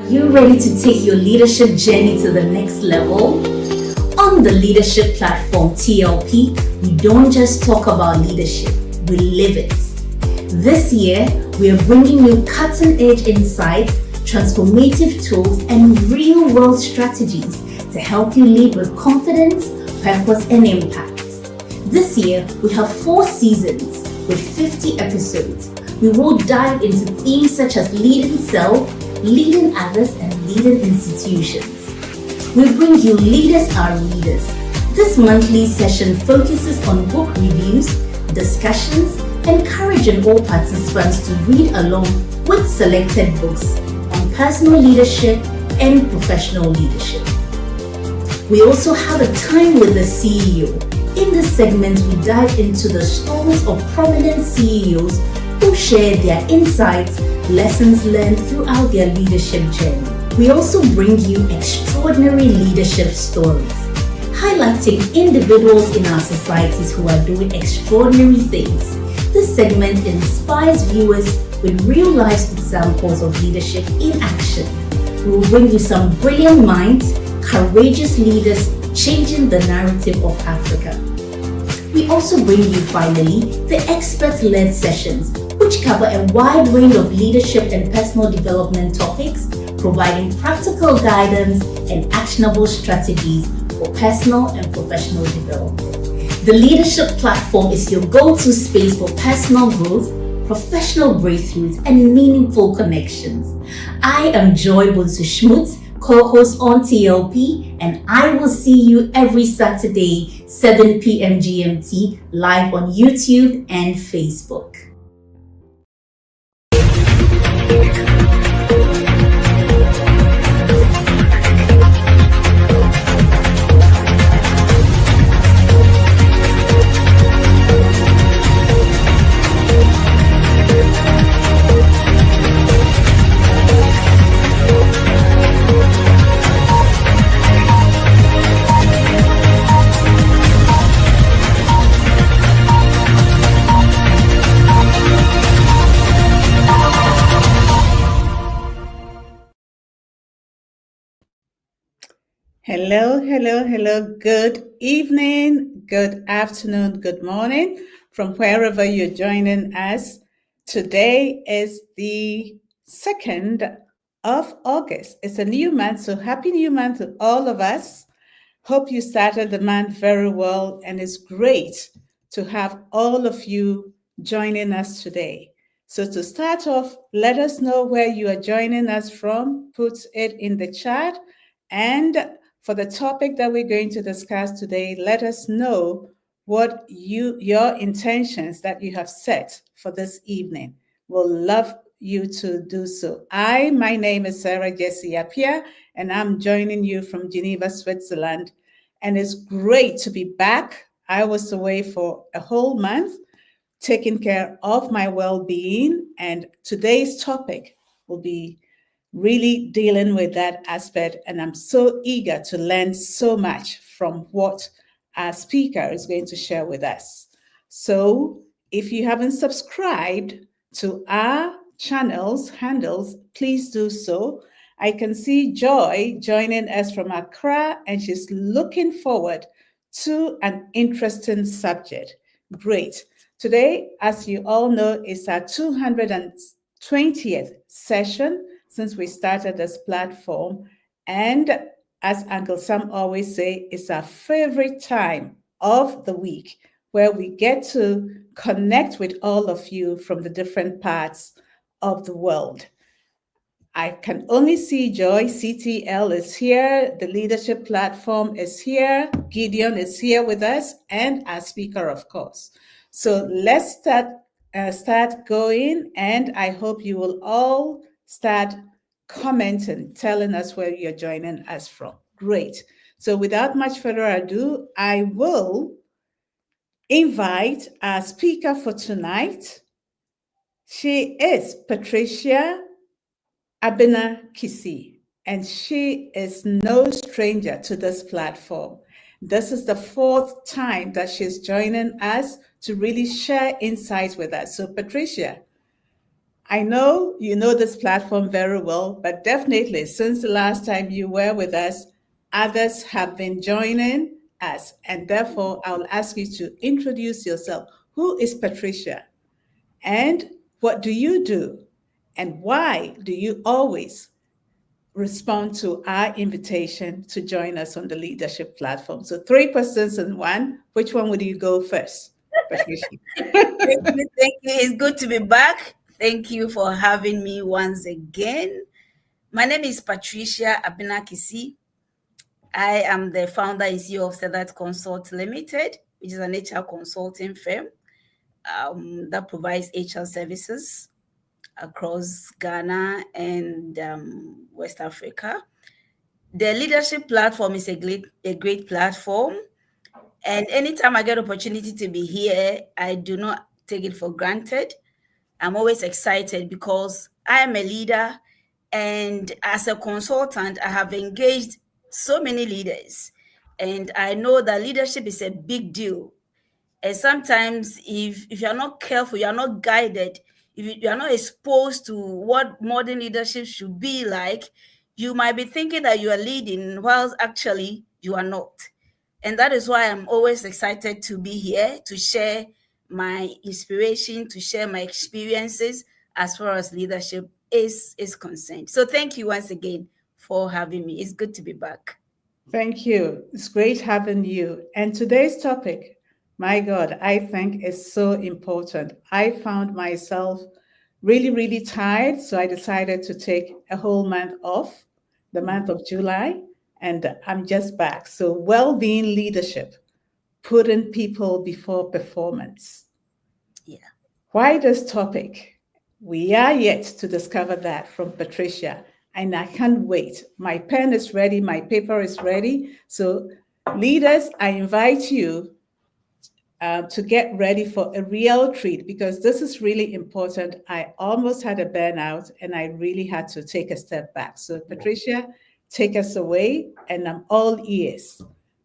You ready to take your leadership journey to the next level? On the leadership platform TLP, we don't just talk about leadership, we live it. This year, we are bringing you cutting-edge insights, transformative tools, and real-world strategies to help you lead with confidence, purpose, and impact. This year, we have 4 seasons with 50 episodes. We will dive into themes such as leading self, leading others, and leading institutions. We bring you Leaders Are Leaders. This monthly session focuses on book reviews, discussions, encouraging all participants to read along with selected books on personal leadership and professional leadership. We also have a Time with the CEO. In this segment, we dive into the stories of prominent CEOs who share their insights, lessons learned throughout their leadership journey. We also bring you extraordinary leadership stories, highlighting individuals in our societies who are doing extraordinary things. This segment inspires viewers with real-life examples of leadership in action. We will bring you some brilliant minds, courageous leaders changing the narrative of Africa. We also bring you finally the expert-led sessions, which cover a wide range of leadership and personal development topics, providing practical guidance and actionable strategies for personal and professional development. The leadership platform is your go-to space for personal growth, professional breakthroughs, and meaningful connections. I am Joy Bunsu-Schmutz, co-host on TLP, and I will see you every Saturday, 7 p.m. GMT, live on YouTube and Facebook. Hello. Good evening, good afternoon, good morning from wherever you're joining us. Today is the 2nd of August. It's a new month, so happy new month to all of us. Hope you started the month very well, and it's great to have all of you joining us today. So to start off, let us know where you are joining us from. Put it in the chat. And for the topic that we're going to discuss today, let us know what your intentions that you have set for this evening. We'll love you to do so. My name is Sarah Jessie Appiah, and I'm joining you from Geneva, Switzerland. And it's great to be back. I was away for a whole month, taking care of my well-being, and today's topic will be really dealing with that aspect, and I'm so eager to learn so much from what our speaker is going to share with us. So if you haven't subscribed to our handles, please do so. I can see Joy joining us from Accra, and she's looking forward to an interesting subject. Great. Today, as you all know, is our 220th session since we started this platform. And as Uncle Sam always say, it's our favorite time of the week where we get to connect with all of you from the different parts of the world. I can only see Joy. CTL is here. The leadership platform is here. Gideon is here with us, and our speaker, of course. So let's start going, and I hope you will all start commenting, telling us where you're joining us from. Great. So without much further ado, I will invite our speaker for tonight. She is Patricia Abena Kissi, and she is no stranger to this platform. This is the 4th time that she's joining us to really share insights with us. So Patricia, I know you know this platform very well, but definitely since the last time you were with us, others have been joining us. And therefore, I'll ask you to introduce yourself. Who is Patricia? And what do you do? And why do you always respond to our invitation to join us on the leadership platform? So, three persons in one. Which one would you go first, Patricia? Thank you. Thank you. It's good to be back. Thank you for having me once again. My name is Patricia Abena Kissi. I am the founder and CEO of Sedat Consult Limited, which is an HR consulting firm that provides HR services across Ghana and West Africa. The leadership platform is a great platform. And anytime I get opportunity to be here, I do not take it for granted. I'm always excited because I am a leader, and as a consultant, I have engaged so many leaders, and I know that leadership is a big deal. And sometimes, if you're not careful, you're not guided, if you're not exposed to what modern leadership should be like, you might be thinking that you are leading, whilst actually you are not. And that is why I'm always excited to be here to share my inspiration, to share my experiences as far as leadership is concerned. So thank you once again for having me. It's good to be back. Thank you. It's great having you. And today's topic, my God, I think is so important. I found myself really, really tired. So I decided to take a whole month off, the month of July, and I'm just back. So, well being leadership, putting people before performance. Yeah. Why this topic? We are yet to discover that from Patricia, and I can't wait. My pen is ready, my paper is ready. So, leaders, I invite you to get ready for a real treat because this is really important. I almost had a burnout and I really had to take a step back. So, Patricia, take us away, and I'm all ears.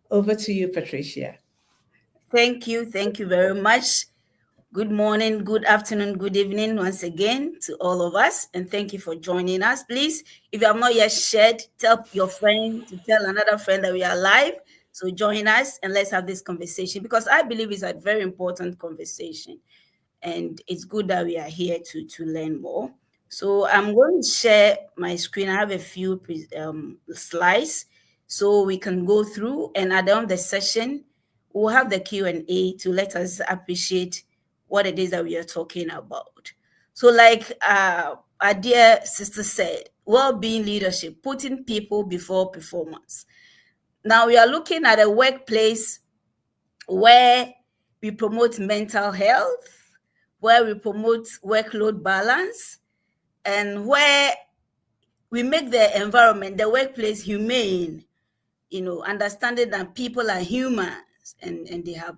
Over to you, Patricia. Thank you. Thank you very much. Good morning, good afternoon, good evening once again to all of us. And thank you for joining us. Please, if you have not yet shared, tell your friend to tell another friend that we are live. So join us and let's have this conversation because I believe it's a very important conversation. And it's good that we are here to learn more. So I'm going to share my screen. I have a few slides so we can go through, and at the end of the session, we'll have the Q&A to let us appreciate what it is that we are talking about. So like our dear sister said, well-being leadership, putting people before performance. Now we are looking at a workplace where we promote mental health, where we promote workload balance, and where we make the environment, the workplace humane, understanding that people are humans and they have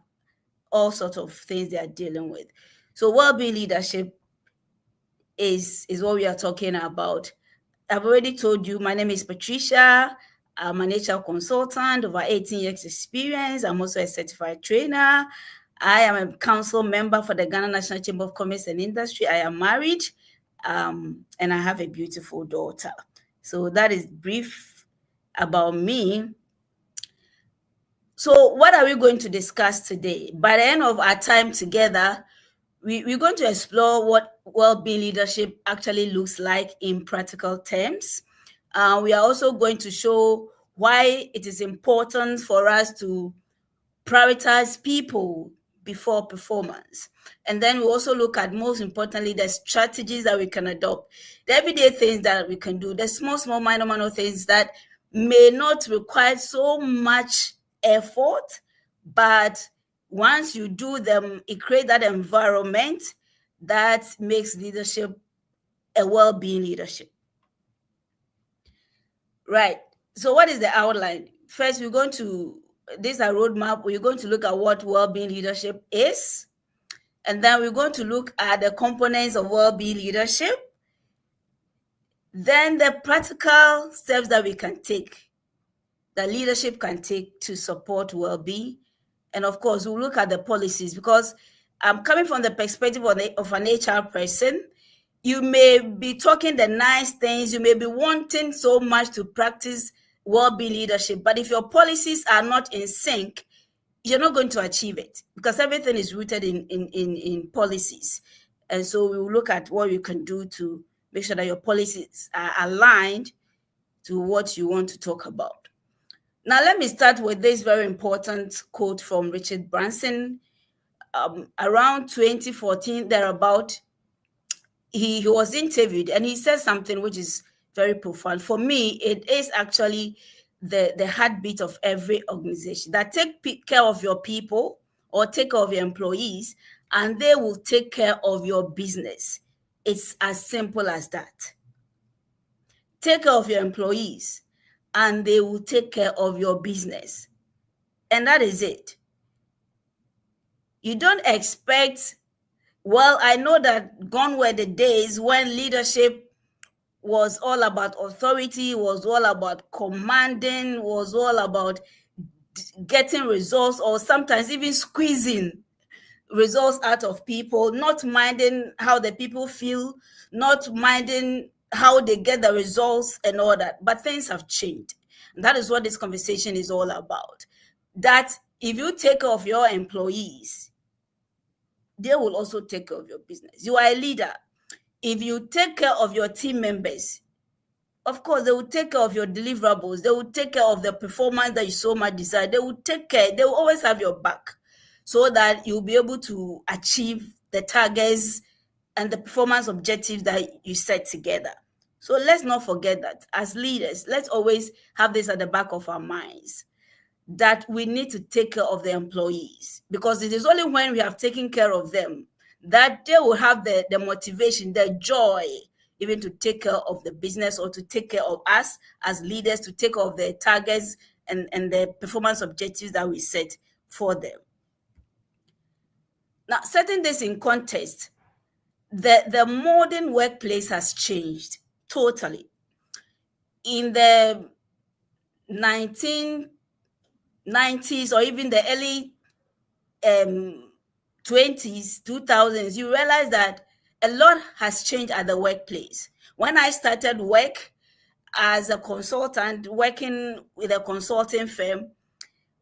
all sorts of things they are dealing with. So well-being leadership is what we are talking about. I've already told you, my name is Patricia. I'm an HR consultant, over 18 years experience. I'm also a certified trainer. I am a council member for the Ghana National Chamber of Commerce and Industry. I am married, and I have a beautiful daughter. So that is brief about me. So what are we going to discuss today? By the end of our time together, we're going to explore what well-being leadership actually looks like in practical terms. We are also going to show why it is important for us to prioritize people before performance. And then we also look at, most importantly, the strategies that we can adopt, the everyday things that we can do, the small, minor things that may not require so much effort, but once you do them, it creates that environment that makes leadership a well-being leadership. Right. So what is the outline? First, we're going to, this is a roadmap. We're going to look at what well-being leadership is. And then we're going to look at the components of well-being leadership. Then the practical steps that we can take, that leadership can take to support well-being. And of course, we'll look at the policies because I'm coming from the perspective of an HR person. You may be talking the nice things, you may be wanting so much to practice well-being leadership, but if your policies are not in sync, you're not going to achieve it, because everything is rooted in policies. And so we will look at what you can do to make sure that your policies are aligned to what you want to talk about. Now, let me start with this very important quote from Richard Branson. Around 2014, thereabout, he was interviewed, and he said something which is very profound. For me, it is actually the heartbeat of every organization, that take care of your people or take care of your employees, and they will take care of your business. It's as simple as that. Take care of your employees, and they will take care of your business. And that is it. You don't expect, well, I know that gone were the days when leadership was all about authority, was all about commanding, was all about getting results, or sometimes even squeezing results out of people, not minding how the people feel, not minding how they get the results and all that. But things have changed. And that is what this conversation is all about. That if you take care of your employees, they will also take care of your business. You are a leader. If you take care of your team members, of course, they will take care of your deliverables. They will take care of the performance that you so much desire. They will take care. They will always have your back, so that you'll be able to achieve the targets and the performance objectives that you set together. So let's not forget that as leaders, let's always have this at the back of our minds, that we need to take care of the employees, because it is only when we have taken care of them that they will have the motivation, the joy, even to take care of the business, or to take care of us as leaders, to take care of the targets and the performance objectives that we set for them. Now, setting this in context, the modern workplace has changed totally. In the 1990s, or even the early 20s, 2000s, you realize that a lot has changed at the workplace. When I started work as a consultant, working with a consulting firm,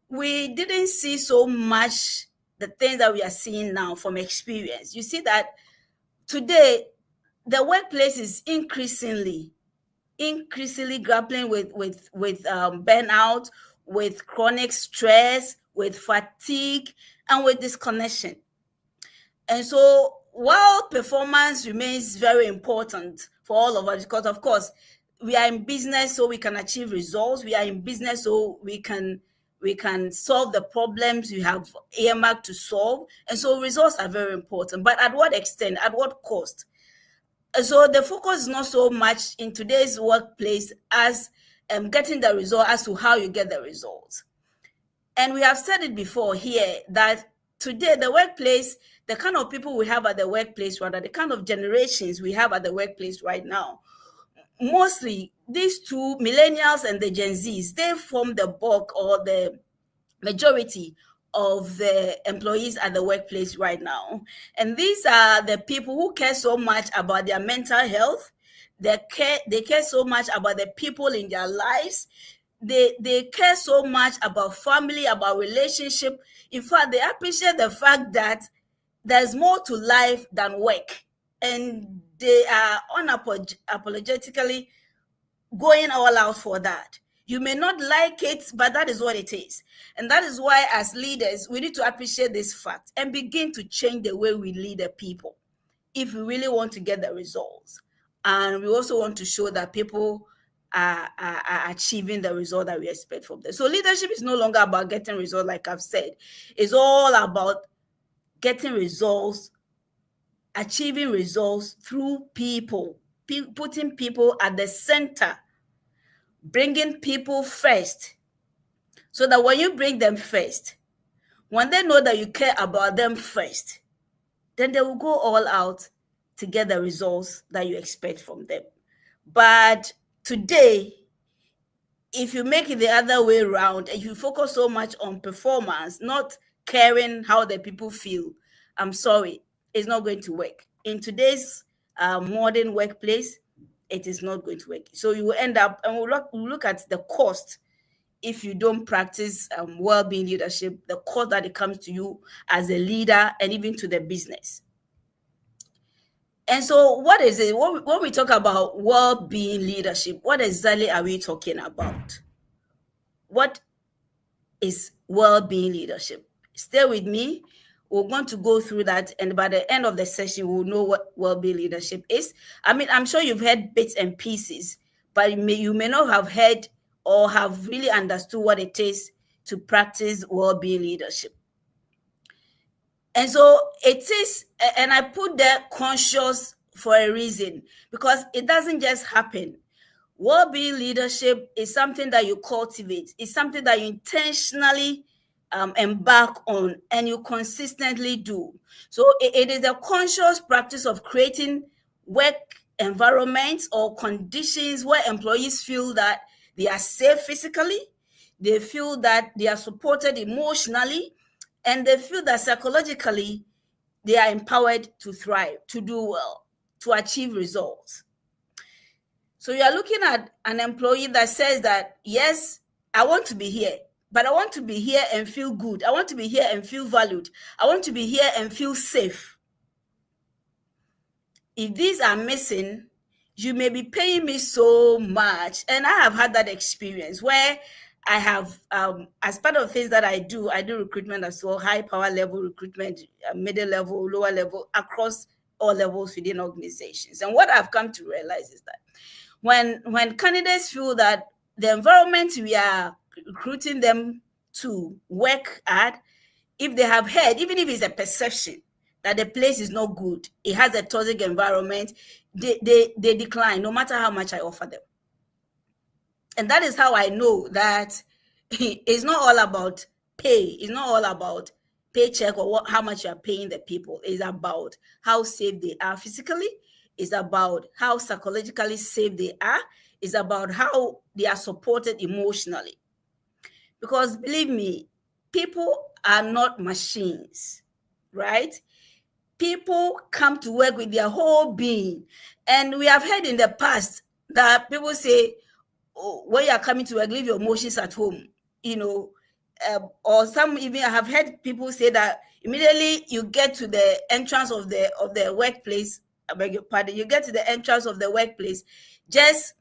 we didn't see so much the things that we are seeing now from experience. You see that today, the workplace is increasingly grappling with burnout, with chronic stress, with fatigue, and with disconnection. And so while performance remains very important for all of us, because of course we are in business so we can achieve results, we are in business so we can solve the problems we have earmarked to solve, and so results are very important. But at what extent, at what cost? So the focus is not so much in today's workplace as getting the result, as to how you get the results. And we have said it before here that today the workplace, the kind of people we have at the workplace, rather the kind of generations we have at the workplace right now, mostly these two, millennials and the Gen Zs, they form the bulk or the majority of the employees at the workplace right now. And these are the people who care so much about their mental health. They care so much about the people in their lives. They care so much about family, about relationship. In fact, they appreciate the fact that there's more to life than work. And they are unapologetically going all out for that. You may not like it, but that is what it is. And that is why, as leaders, we need to appreciate this fact and begin to change the way we lead the people if we really want to get the results. And we also want to show that people are achieving the result that we expect from them. So leadership is no longer about getting results, like I've said. It's all about getting results, achieving results through people, putting people at the center, bringing people first, so that when you bring them first, when they know that you care about them first, then they will go all out to get the results that you expect from them. But today, if you make it the other way around and you focus so much on performance, not caring how the people feel, I'm sorry, it's not going to work. In today's modern workplace, it is not going to work. So you will end up, and we'll look at the cost if you don't practice well-being leadership, the cost that it comes to you as a leader and even to the business. And so what is it? When we talk about well-being leadership, what exactly are we talking about? What is well-being leadership? Stay with me. We're going to go through that, and by the end of the session, we'll know what well-being leadership is. I mean, I'm sure you've heard bits and pieces, but you may not have heard or have really understood what it is to practice well-being leadership. And so it is, and I put that conscious for a reason, because it doesn't just happen. Well-being leadership is something that you cultivate. It's something that you intentionally embark on and you consistently do. So it is a conscious practice of creating work environments or conditions where employees feel that they are safe physically, they feel that they are supported emotionally, and they feel that psychologically they are empowered to thrive, to do well, to achieve results. So you are looking at an employee that says that, yes, I want to be here, but I want to be here and feel good. I want to be here and feel valued. I want to be here and feel safe. If these are missing, you may be paying me so much. And I have had that experience where I have, as part of things that I do recruitment as well, high power level recruitment, middle level, lower level, across all levels within organizations. And what I've come to realize is that when candidates feel that the environment we are recruiting them to work at, if they have heard, even if it's a perception that the place is not good, it has a toxic environment, they decline no matter how much I offer them. And that is how I know that it's not all about pay. It's not all about paycheck or how much you are paying the people. It's about how safe they are physically. It's about how psychologically safe they are. It's about how they are supported emotionally. Because believe me, people are not machines, right? People come to work with their whole being. And we have heard in the past that people say, oh, when you are coming to work, leave your emotions at home, or some even I have heard people say that immediately you get to the entrance of the workplace, I beg your pardon, you get to the entrance of the workplace, just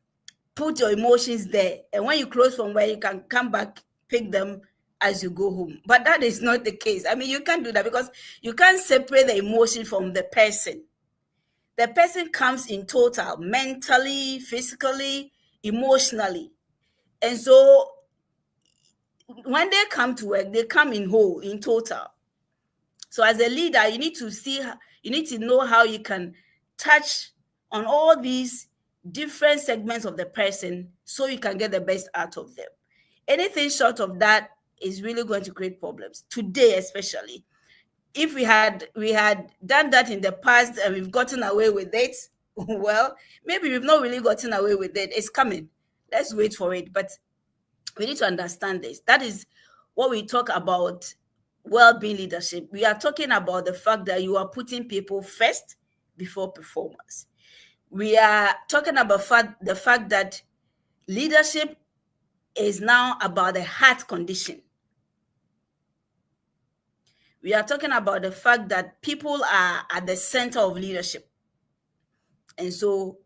put your emotions there. And when you close from where you can come back, pick them as you go home. But that is not the case. I mean, you can't do that because you can't separate the emotion from the person. The person comes in total, mentally, physically, emotionally. And so when they come to work, they come in whole, in total. So as a leader, you need to know how you can touch on all these different segments of the person so you can get the best out of them. Anything short of that is really going to create problems today, especially. If we had done that in the past and we've gotten away with it, well, maybe we've not really gotten away with it. It's coming. Let's wait for it. But we need to understand this. That is what we talk about well-being leadership. We are talking about the fact that you are putting people first before performance. We are talking about the fact that leadership is now about the heart condition. We are talking about the fact that people are at the center of leadership. And so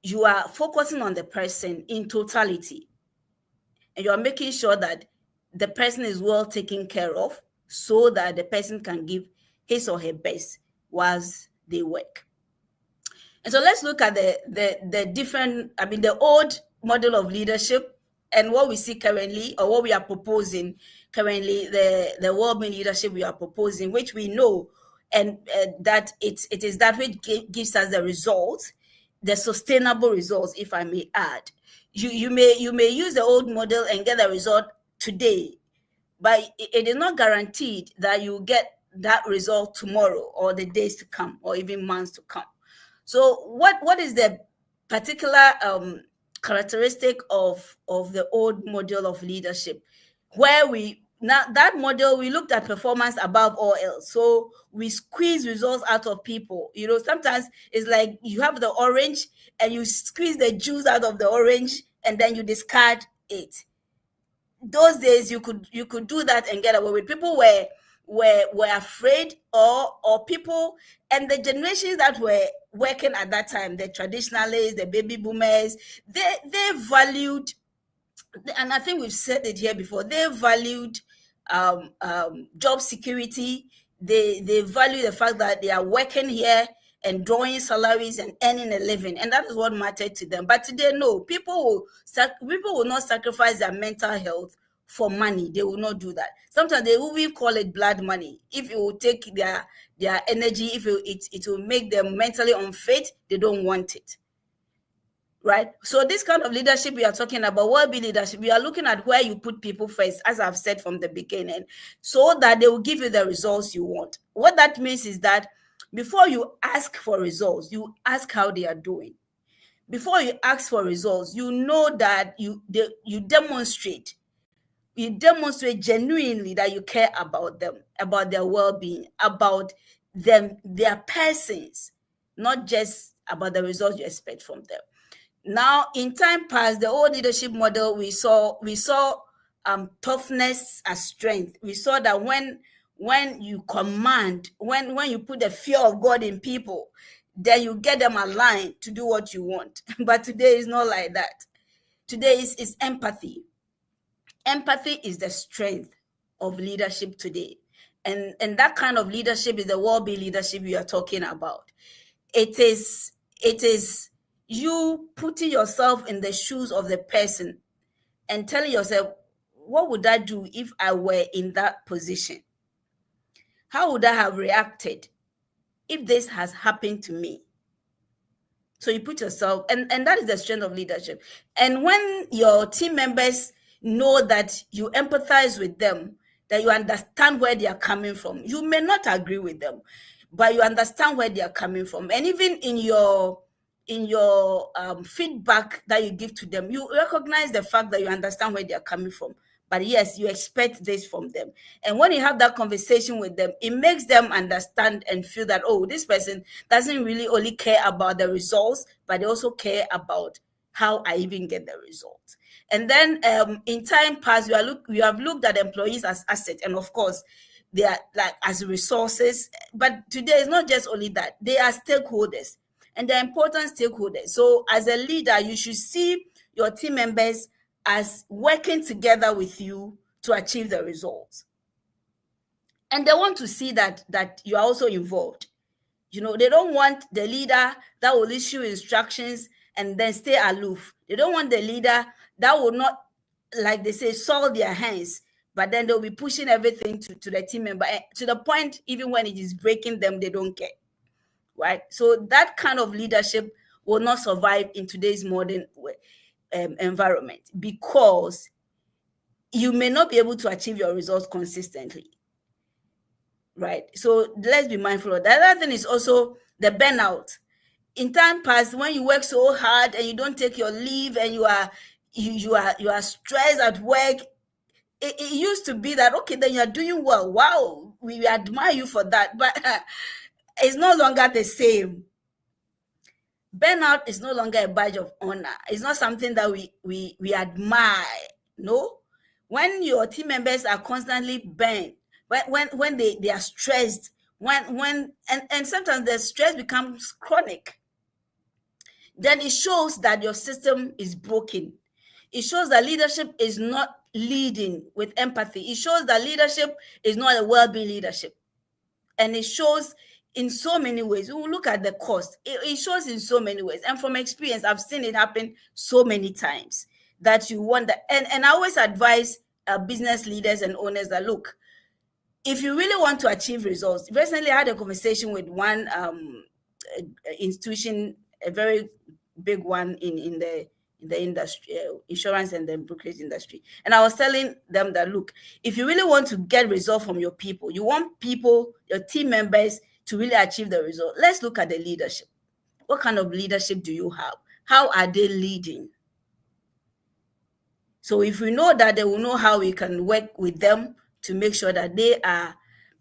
you are focusing on the person in totality. And you are making sure that the person is well taken care of so that the person can give his or her best whilst they work. And so let's look at the different, the old model of leadership and what we see currently, or what we are proposing currently, the well-being leadership we are proposing, which we know and that it is that which gives us the results, the sustainable results, if I may add. You may use the old model and get the result today, but it is not guaranteed that you get that result tomorrow or the days to come or even months to come. So what is the particular characteristic of the old model of leadership, where we Now, that model, we looked at performance above all else. So we squeeze results out of people. Sometimes it's like you have the orange and you squeeze the juice out of the orange and then you discard it. Those days you could do that and get away with. People were afraid, or people, and the generations that were working at that time, the traditionalists, the baby boomers, they valued, and I think we've said it here before, they valued job security. They value the fact that they are working here and drawing salaries and earning a living, and that is what mattered to them. But today, no, people will not sacrifice their mental health for money. They will not do that. Sometimes they will even call it blood money. If it will take their energy, if it will make them mentally unfit, they don't want it. Right? So this kind of leadership we are talking about, well-being leadership, we are looking at where you put people first, as I've said from the beginning, so that they will give you the results you want. What that means is that before you ask for results, you ask how they are doing. Before you ask for results, you know that you demonstrate genuinely that you care about them, about their well-being, about them, their persons, not just about the results you expect from them. Now, in time past, the old leadership model, we saw toughness as strength. We saw that when you command, when you put the fear of God in people, then you get them aligned to do what you want. But today is not like that. Today is empathy. Empathy is the strength of leadership today. And that kind of leadership is the well-being leadership we are talking about. It is you putting yourself in the shoes of the person and telling yourself, what would I do if I were in that position? How would I have reacted if this has happened to me? So you put yourself, and that is the strength of leadership. And when your team members know that you empathize with them, that you understand where they are coming from, you may not agree with them, but you understand where they are coming from. And even in your feedback that you give to them, you recognize the fact that you understand where they are coming from. But yes, you expect this from them. And when you have that conversation with them, it makes them understand and feel that, oh, this person doesn't really only care about the results, but they also care about how I even get the results. And then in time past, we have looked at employees as assets, and of course, they are like as resources. But today it's not just only that; they are stakeholders, and they're important stakeholders. So as a leader, you should see your team members as working together with you to achieve the results. And they want to see that you are also involved. They don't want the leader that will issue instructions and then stay aloof. They don't want the leader that will not, like they say, soil their hands, but then they'll be pushing everything to the team member, to the point even when it is breaking them, they don't care. Right? So that kind of leadership will not survive in today's modern environment, because you may not be able to achieve your results consistently. Right? So let's be mindful of that. The other thing is also the burnout. In time past, when you work so hard and you don't take your leave and you are stressed at work, it used to be that, okay, then you're doing well. Wow, we admire you for that. But it's no longer the same. Burnout is no longer a badge of honor. It's not something that we admire. No, when your team members are constantly burned, when they are stressed, and sometimes the stress becomes chronic, then it shows that your system is broken. It shows that leadership is not leading with empathy. It shows that leadership is not a well-being leadership. And it shows in so many ways. We will look at the cost. It shows in so many ways. And from experience, I've seen it happen so many times that you wonder. And I always advise business leaders and owners that, look, if you really want to achieve results. Recently, I had a conversation with one institution, a very big one in the industry, insurance and the brokerage industry. And I was telling them that, look, if you really want to get results from your people, you want people, your team members, to really achieve the result, let's look at the leadership. What kind of leadership do you have? How are they leading? So if we know that, they will know how we can work with them to make sure that they are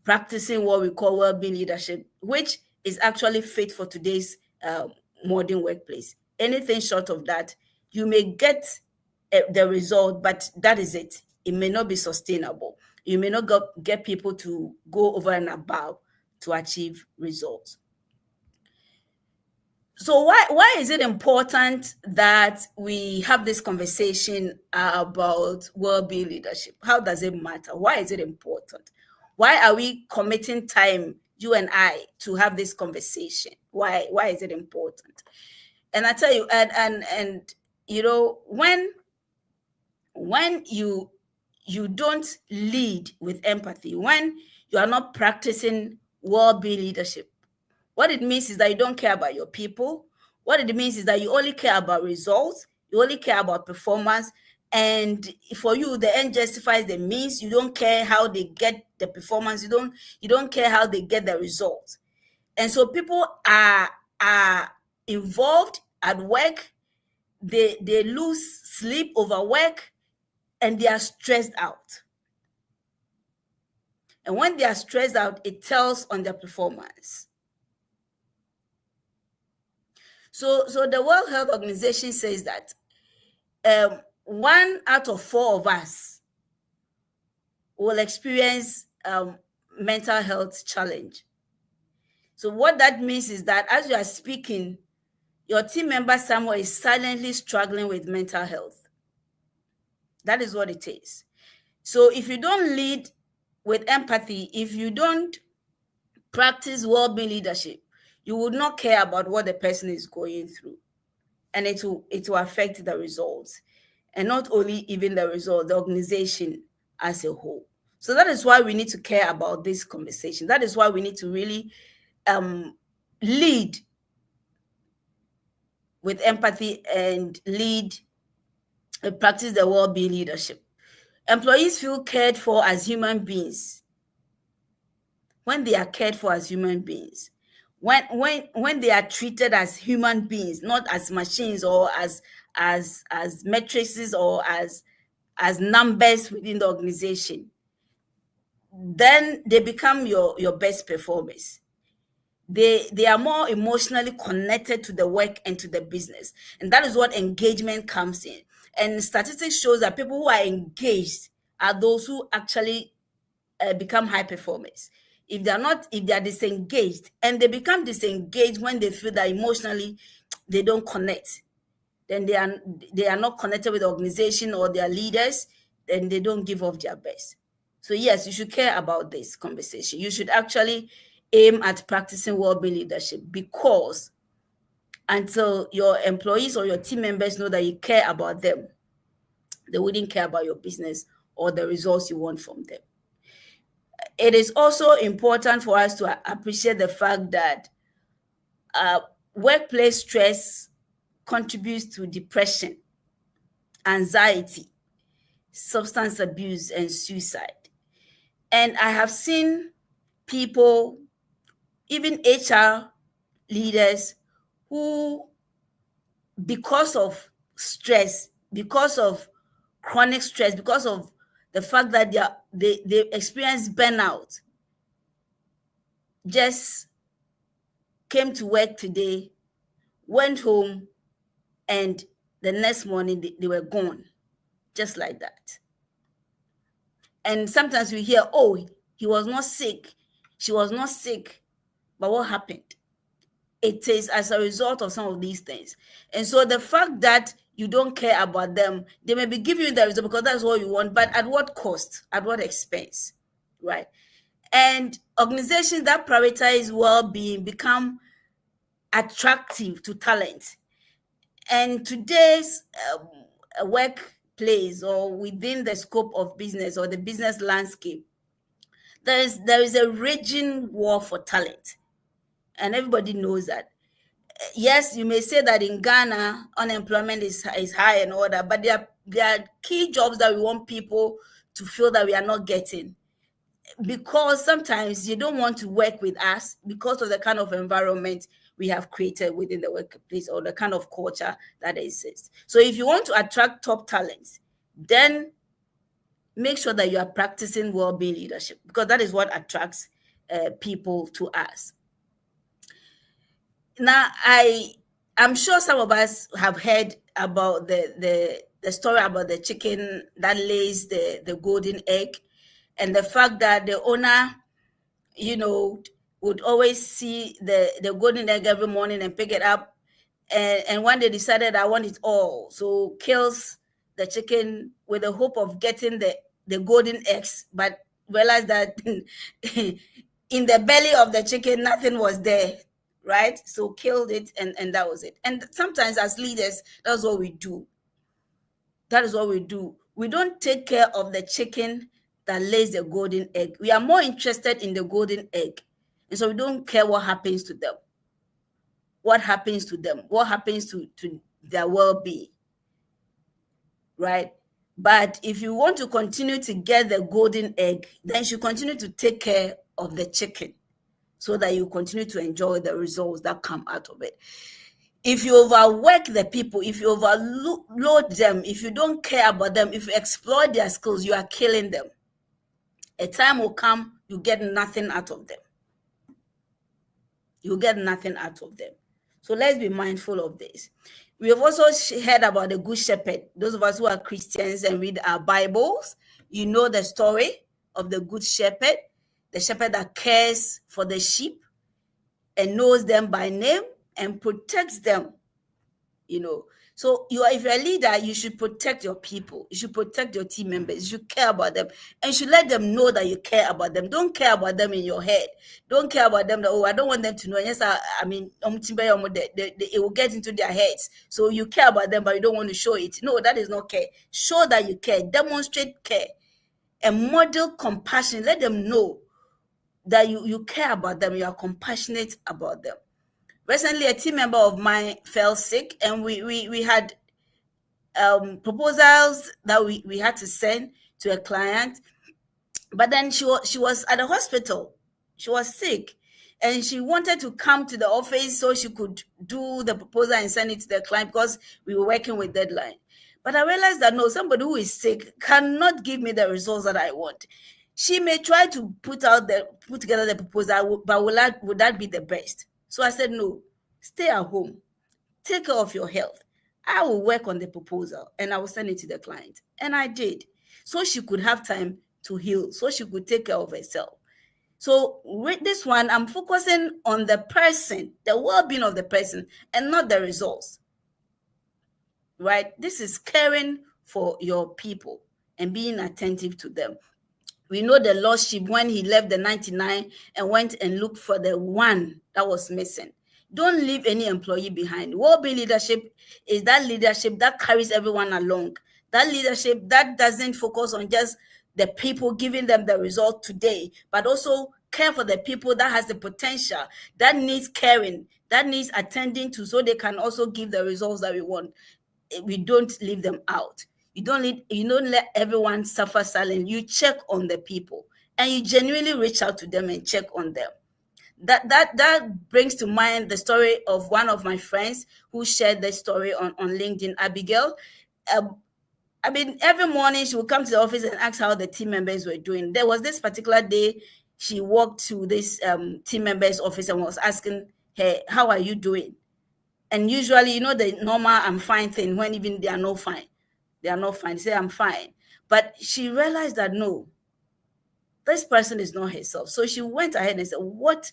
practicing what we call well-being leadership, which is actually fit for today's modern workplace. Anything short of that, you may get the result, but that is it. It may not be sustainable. You may not get people to go over and above to achieve results. So why is it important that we have this conversation about well-being leadership? How does it matter? Why is it important? Why are we committing time, you and I, to have this conversation? Why is it important? And I tell you, and you know, when you don't lead with empathy, when you are not practicing well-being leadership, what it means is that you don't care about your people. What it means is that you only care about results. You only care about performance. And for you, the end justifies the means. You don't care how they get the performance. You don't care how they get the results. And so people are involved at work. They lose sleep over work, and they are stressed out. And when they are stressed out, it tells on their performance. So the World Health Organization says that 1 out of 4 of us will experience mental health challenge. So what that means is that as you are speaking, your team member somewhere is silently struggling with mental health. That is what it is. So if you don't lead with empathy, if you don't practice well-being leadership, you would not care about what the person is going through. And it will affect the results. And not only even the result, the organization as a whole. So that is why we need to care about this conversation. That is why we need to really lead with empathy and practice the well-being leadership. Employees feel cared for as human beings when they are cared for as human beings. When they are treated as human beings, not as machines or as matrices or as numbers within the organization, then they become your best performers. They are more emotionally connected to the work and to the business. And that is what engagement comes in. And statistics shows that people who are engaged are those who actually become high performers. If they are disengaged, and they become disengaged when they feel that emotionally they don't connect, then they are not connected with the organization or their leaders, then they don't give off their best. So yes, you should care about this conversation. You should actually aim at practicing well-being leadership, because until your employees or your team members know that you care about them, they wouldn't care about your business or the results you want from them. It is also important for us to appreciate the fact that workplace stress contributes to depression, anxiety, substance abuse, and suicide. And I have seen people, even HR leaders, who, because of stress, because of chronic stress, because of the fact that they experience burnout, just came to work today, went home, and the next morning they were gone, just like that. And sometimes we hear, oh, he was not sick, she was not sick, but what happened? It is as a result of some of these things. And so the fact that you don't care about them, they may be giving you the result because that's what you want, but at what cost? At what expense? Right? And organizations that prioritize well-being become attractive to talent. And today's workplace, or within the scope of business or the business landscape, there is a raging war for talent. And everybody knows that. Yes, you may say that in Ghana, unemployment is high and all that, but there are key jobs that we want people to feel that we are not getting. Because sometimes you don't want to work with us because of the kind of environment we have created within the workplace or the kind of culture that exists. So if you want to attract top talents, then make sure that you are practicing well-being leadership, because that is what attracts people to us. Now, I'm sure some of us have heard about the story about the chicken that lays the golden egg, and the fact that the owner, would always see the golden egg every morning and pick it up. And one day decided, I want it all. So kills the chicken with the hope of getting the golden eggs, but realized that in the belly of the chicken, nothing was there, right? So killed it, and that was it. And sometimes as leaders, that's what we do. That is what we do. We don't take care of the chicken that lays the golden egg. We are more interested in the golden egg. And so we don't care what happens to them. What happens to them? What happens to their well-being? Right? But if you want to continue to get the golden egg, then you should continue to take care of the chicken so that you continue to enjoy the results that come out of it. If you overwork the people, if you overload them, if you don't care about them, if you exploit their skills, you are killing them. A time will come, you get nothing out of them. You get nothing out of them. So let's be mindful of this. We have also heard about the Good Shepherd. Those of us who are Christians and read our Bibles, you know the story of the Good Shepherd, the shepherd that cares for the sheep and knows them by name and protects them. So if you're a leader, you should protect your people. You should protect your team members. You should care about them, and you should let them know that you care about them. Don't care about them in your head. Don't care about them that, I don't want them to know. Yes, it will get into their heads. So you care about them, but you don't want to show it. No, that is not care. Show that you care. Demonstrate care and model compassion. Let them know that you care about them. You are compassionate about them. Recently, a team member of mine fell sick, and we had proposals that we had to send to a client. But then she was at the hospital. She was sick, and she wanted to come to the office so she could do the proposal and send it to the client because we were working with deadline. But I realized that no, somebody who is sick cannot give me the results that I want. She may try to put together the proposal, but would that be the best? So I said, no, stay at home, take care of your health. I will work on the proposal and I will send it to the client. And I did. So she could have time to heal, so she could take care of herself. So with this one, I'm focusing on the person, the well-being of the person, and not the results. Right? This is caring for your people and being attentive to them. We know the lost sheep when he left the 99 and went and looked for the one that was missing. Don't leave any employee behind. Well-being leadership is that leadership that carries everyone along. That leadership that doesn't focus on just the people, giving them the result today, but also care for the people that has the potential, that needs caring, that needs attending to, so they can also give the results that we want. We don't leave them out. You don't let everyone suffer silently. You check on the people and you genuinely reach out to them and check on them. That brings to mind the story of one of my friends who shared the story on LinkedIn, Abigail. Every morning she would come to the office and ask how the team members were doing. There was this particular day she walked to this team member's office and was asking her, how are you doing? And usually, the normal I'm fine thing, when even they are not fine. They are not fine. They say, I'm fine. But she realized that no, this person is not herself. So she went ahead and said, what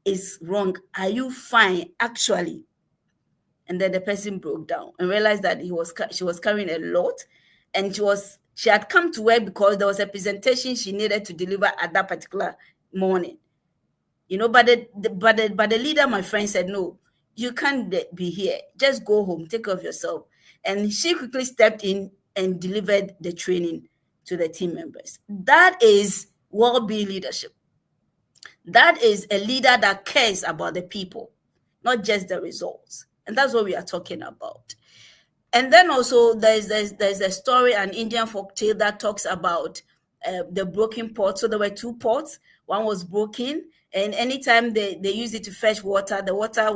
is wrong? Are you fine, actually? And then the person broke down and realized that she was carrying a lot, and she had come to work because there was a presentation she needed to deliver at that particular morning. But the leader, my friend, said, no, you can't be here. Just go home, take care of yourself. And she quickly stepped in and delivered the training to the team members. That is well-being leadership. That is a leader that cares about the people, not just the results. And that's what we are talking about. And then also there's a story, an Indian folktale that talks about the broken pot. So there were two pots. One was broken, and anytime they used it to fetch water, the water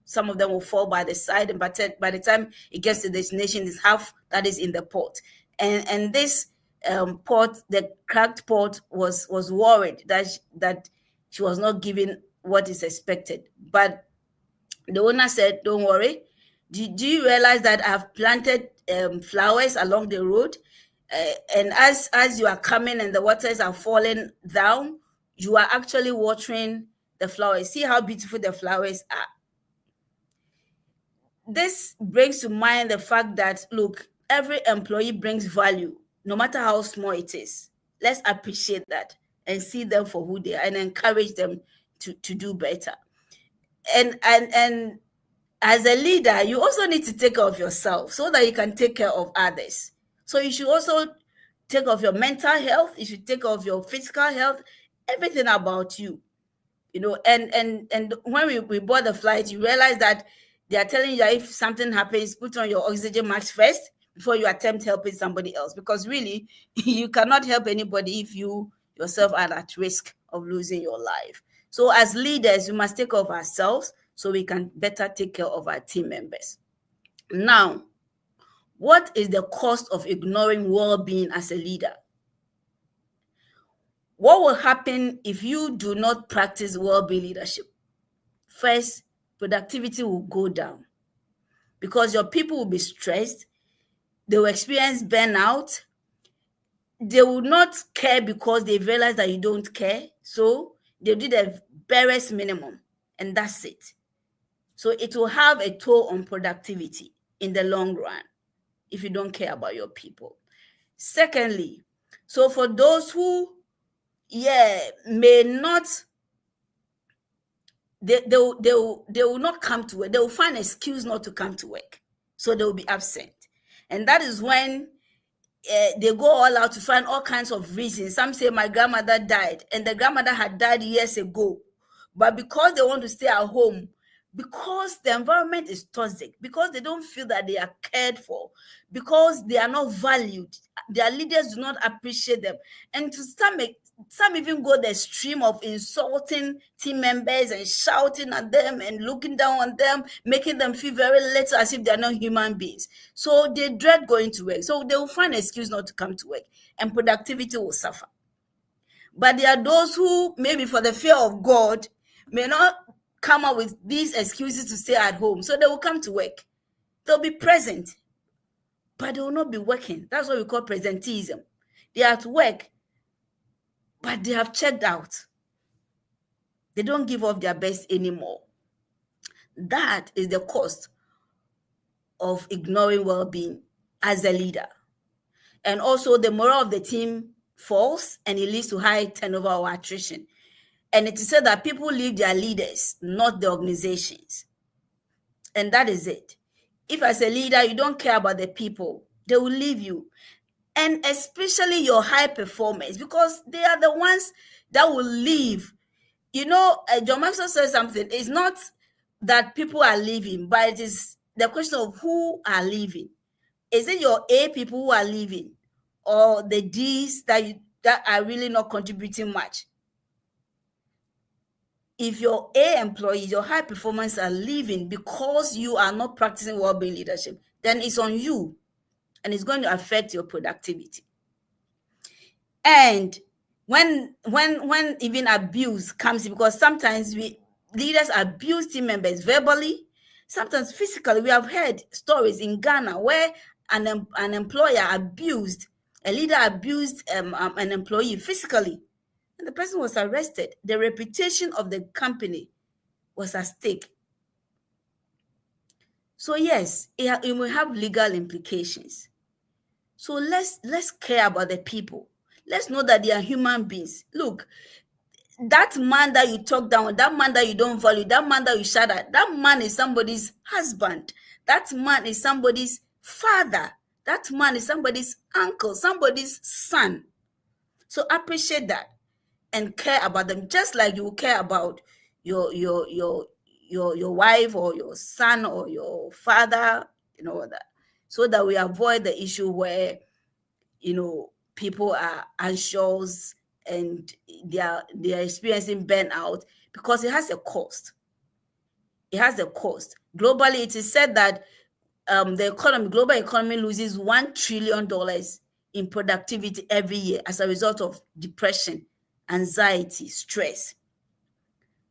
some of them will fall by the side, and by the time it gets to the destination, it's half that is in the pot. And this pot, the cracked pot, was worried that she was not given what is expected. But the owner said, "Don't worry. Do you realize that I've planted flowers along the road? And as you are coming and the waters are falling down, you are actually watering the flowers. See how beautiful the flowers are." This brings to mind the fact that, look, every employee brings value, no matter how small it is. Let's appreciate that and see them for who they are and encourage them to do better. And as a leader, you also need to take care of yourself so that you can take care of others. So you should also take care of your mental health. You should take care of your physical health, everything about you. And when we bought the flight, you realize that they are telling you that if something happens, put on your oxygen mask first before you attempt helping somebody else. Because really, you cannot help anybody if you yourself are at risk of losing your life. So as leaders, we must take care of ourselves so we can better take care of our team members. Now, what is the cost of ignoring well-being as a leader? What will happen if you do not practice well-being leadership? First, productivity will go down because your people will be stressed. They will experience burnout. They will not care because they realize that you don't care. So they do the barest minimum, and that's it. So it will have a toll on productivity in the long run if you don't care about your people. Secondly, so for those who, may not, they will not come to work. They will find an excuse not to come to work. So they will be absent. And that is when they go all out to find all kinds of reasons. Some say my grandmother died, and the grandmother had died years ago. But because they want to stay at home, because the environment is toxic, because they don't feel that they are cared for, because they are not valued, their leaders do not appreciate them. And to some even go the extreme of insulting team members and shouting at them and looking down on them, making them feel very little as if they are not human beings. So they dread going to work. So they will find an excuse not to come to work, and productivity will suffer. But there are those who, maybe for the fear of God, may not come up with these excuses to stay at home. So they will come to work. They'll be present, but they will not be working. That's what we call presenteeism. They are at work, but they have checked out. They don't give off their best anymore. That is the cost of ignoring well-being as a leader. And also the morale of the team falls, and it leads to high turnover or attrition. And it is said that people leave their leaders, not the organizations. And that is it. If as a leader, you don't care about the people, they will leave you. And especially your high performers, because they are the ones that will leave. John Maxwell says something. It's not that people are leaving, but it is the question of who are leaving. Is it your A people who are leaving, or the Ds that are really not contributing much? If your A employees, your high performance are leaving because you are not practicing well-being leadership, then it's on you, and it's going to affect your productivity. And when even abuse comes in, because sometimes leaders abuse team members verbally, sometimes physically. We have heard stories in Ghana where an employer abused, a leader abused an employee physically, and the person was arrested. The reputation of the company was at stake. So yes, it will have legal implications. So let's care about the people. Let's know that they are human beings. Look, that man that you talk down, that man that you don't value, that man that you shout at, that man is somebody's husband. That man is somebody's father. That man is somebody's uncle, somebody's son. So appreciate that and care about them, just like you care about your wife or your son or your father, that, so that we avoid the issue where people are anxious and they are experiencing burnout, because it has a cost. It has a cost. Globally, it is said that the global economy loses $1 trillion in productivity every year as a result of depression, anxiety, stress.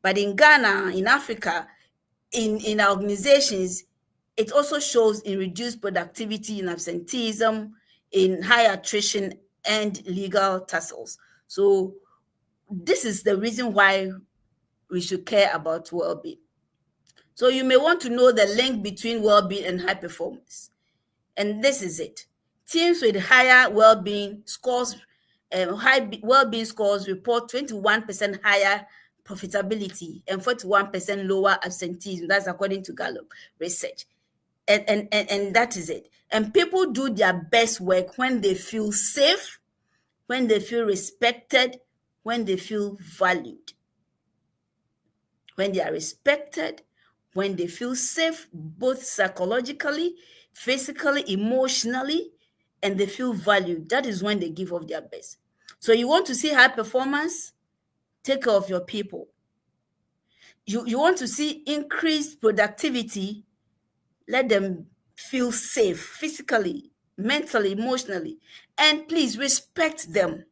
But in Ghana, in Africa, in our organizations, it also shows in reduced productivity, in absenteeism, in high attrition, and legal tussles. So this is the reason why we should care about well-being. So you may want to know the link between well-being and high performance. And this is it. Teams with higher well-being scores, well-being scores report 21% higher profitability and 41% lower absenteeism. That's according to Gallup research. And that is it. And people do their best work when they feel safe, when they feel respected, when they feel valued. When they are respected, when they feel safe, both psychologically, physically, emotionally, and they feel valued, that is when they give of their best. So you want to see high performance? Take care of your people. You want to see increased productivity? Let them feel safe physically, mentally, emotionally. And please respect them.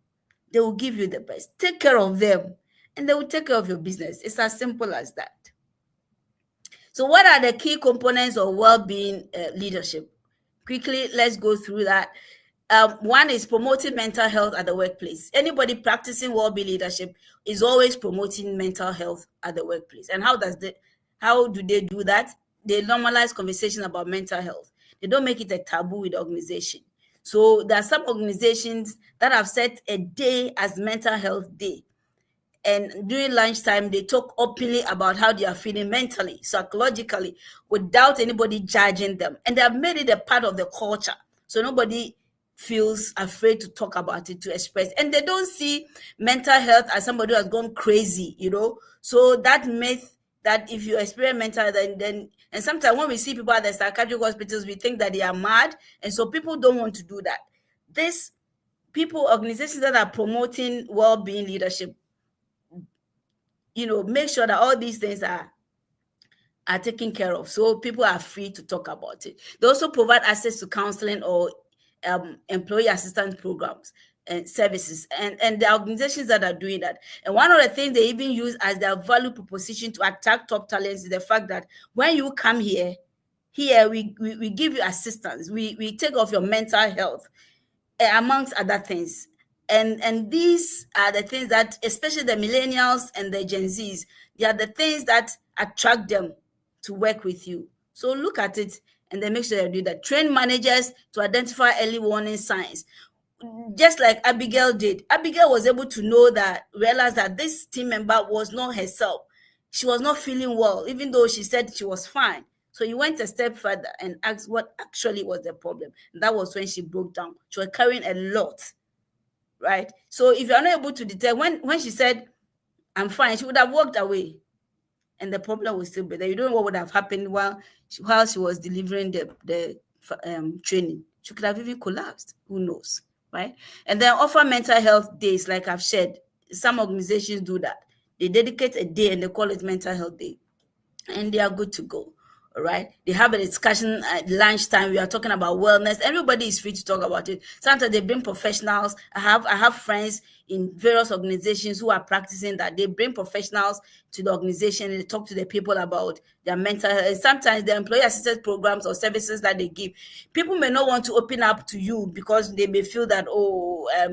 They will give you the best. Take care of them, and they will take care of your business. It's as simple as that. So what are the key components of well-being leadership? Quickly, let's go through that. One is promoting mental health at the workplace. Anybody practicing well-being leadership is always promoting mental health at the workplace. And how do they do that? They normalize conversation about mental health. They don't make it a taboo with the organization. So there are some organizations that have set a day as mental health day. And during lunchtime, they talk openly about how they are feeling mentally, psychologically, without anybody judging them. And they have made it a part of the culture. So nobody feels afraid to talk about it, to express. And they don't see mental health as somebody who has gone crazy, So that myth that if you experience mental health, and sometimes when we see people at the psychiatric hospitals, we think that they are mad. And so people don't want to do that. These people, organizations that are promoting well-being leadership, make sure that all these things are taken care of, so people are free to talk about it. They also provide access to counseling or employee assistance programs and services, and the organizations that are doing that. And one of the things they even use as their value proposition to attract top talents is the fact that when you come here we give you assistance, we take off your mental health, amongst other things. And these are the things that, especially the millennials and the Gen Zs, they are the things that attract them to work with you. So look at it and then make sure you do that. Train managers to identify early warning signs, just like Abigail did. Abigail was able to realize that this team member was not herself. She was not feeling well, even though she said she was fine. So you went a step further and asked what actually was the problem. And that was when she broke down. She was carrying a lot, right? So if you're not able to detect, when she said, I'm fine, she would have walked away and the problem would still be there. You don't know what would have happened while she was delivering the training. She could have even collapsed. Who knows, right? And then offer mental health days, like I've shared. Some organizations do that. They dedicate a day and they call it Mental Health Day. And they are good to go. All right. They have a discussion at lunchtime. We are talking about wellness. Everybody is free to talk about it. Sometimes they bring professionals. I have friends in various organizations who are practicing that. They bring professionals to the organization and they talk to the people about their mental health. And sometimes the employee assistance programs or services that they give, people may not want to open up to you because they may feel that,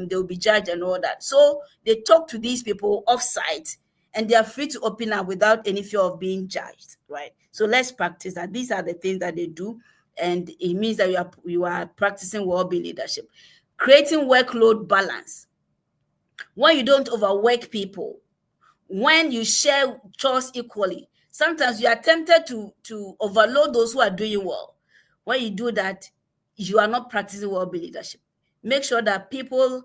they'll be judged and all that. So they talk to these people off-site, and they are free to open up without any fear of being judged, right? So let's practice that. These are the things that they do, and it means that you are practicing well-being leadership. Creating workload balance. When you don't overwork people, when you share chores equally, sometimes you are tempted to overload those who are doing well. When you do that, you are not practicing well-being leadership. Make sure that people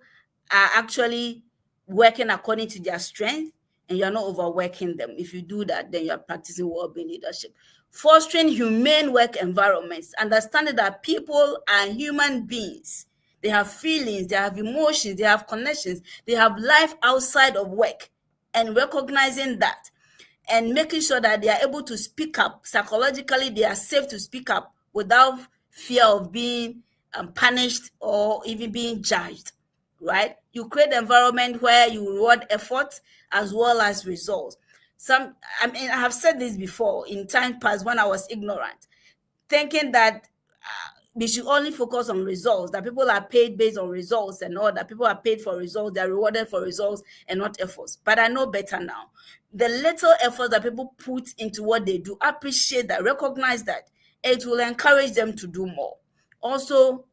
are actually working according to their strength, and you're not overworking them. If you do that, then you're practicing well-being leadership. Fostering humane work environments, understanding that people are human beings. They have feelings, they have emotions, they have connections, they have life outside of work, and recognizing that and making sure that they are able to speak up psychologically. They are safe to speak up without fear of being punished or even being judged, right? You create an environment where you reward effort as well as results. I have said this before in time past when I was ignorant, thinking that we should only focus on results, that people are paid based on results and all that. People are paid for results, they're rewarded for results and not efforts. But I know better now. The little effort that people put into what they do, appreciate that, recognize that. It will encourage them to do more. Also,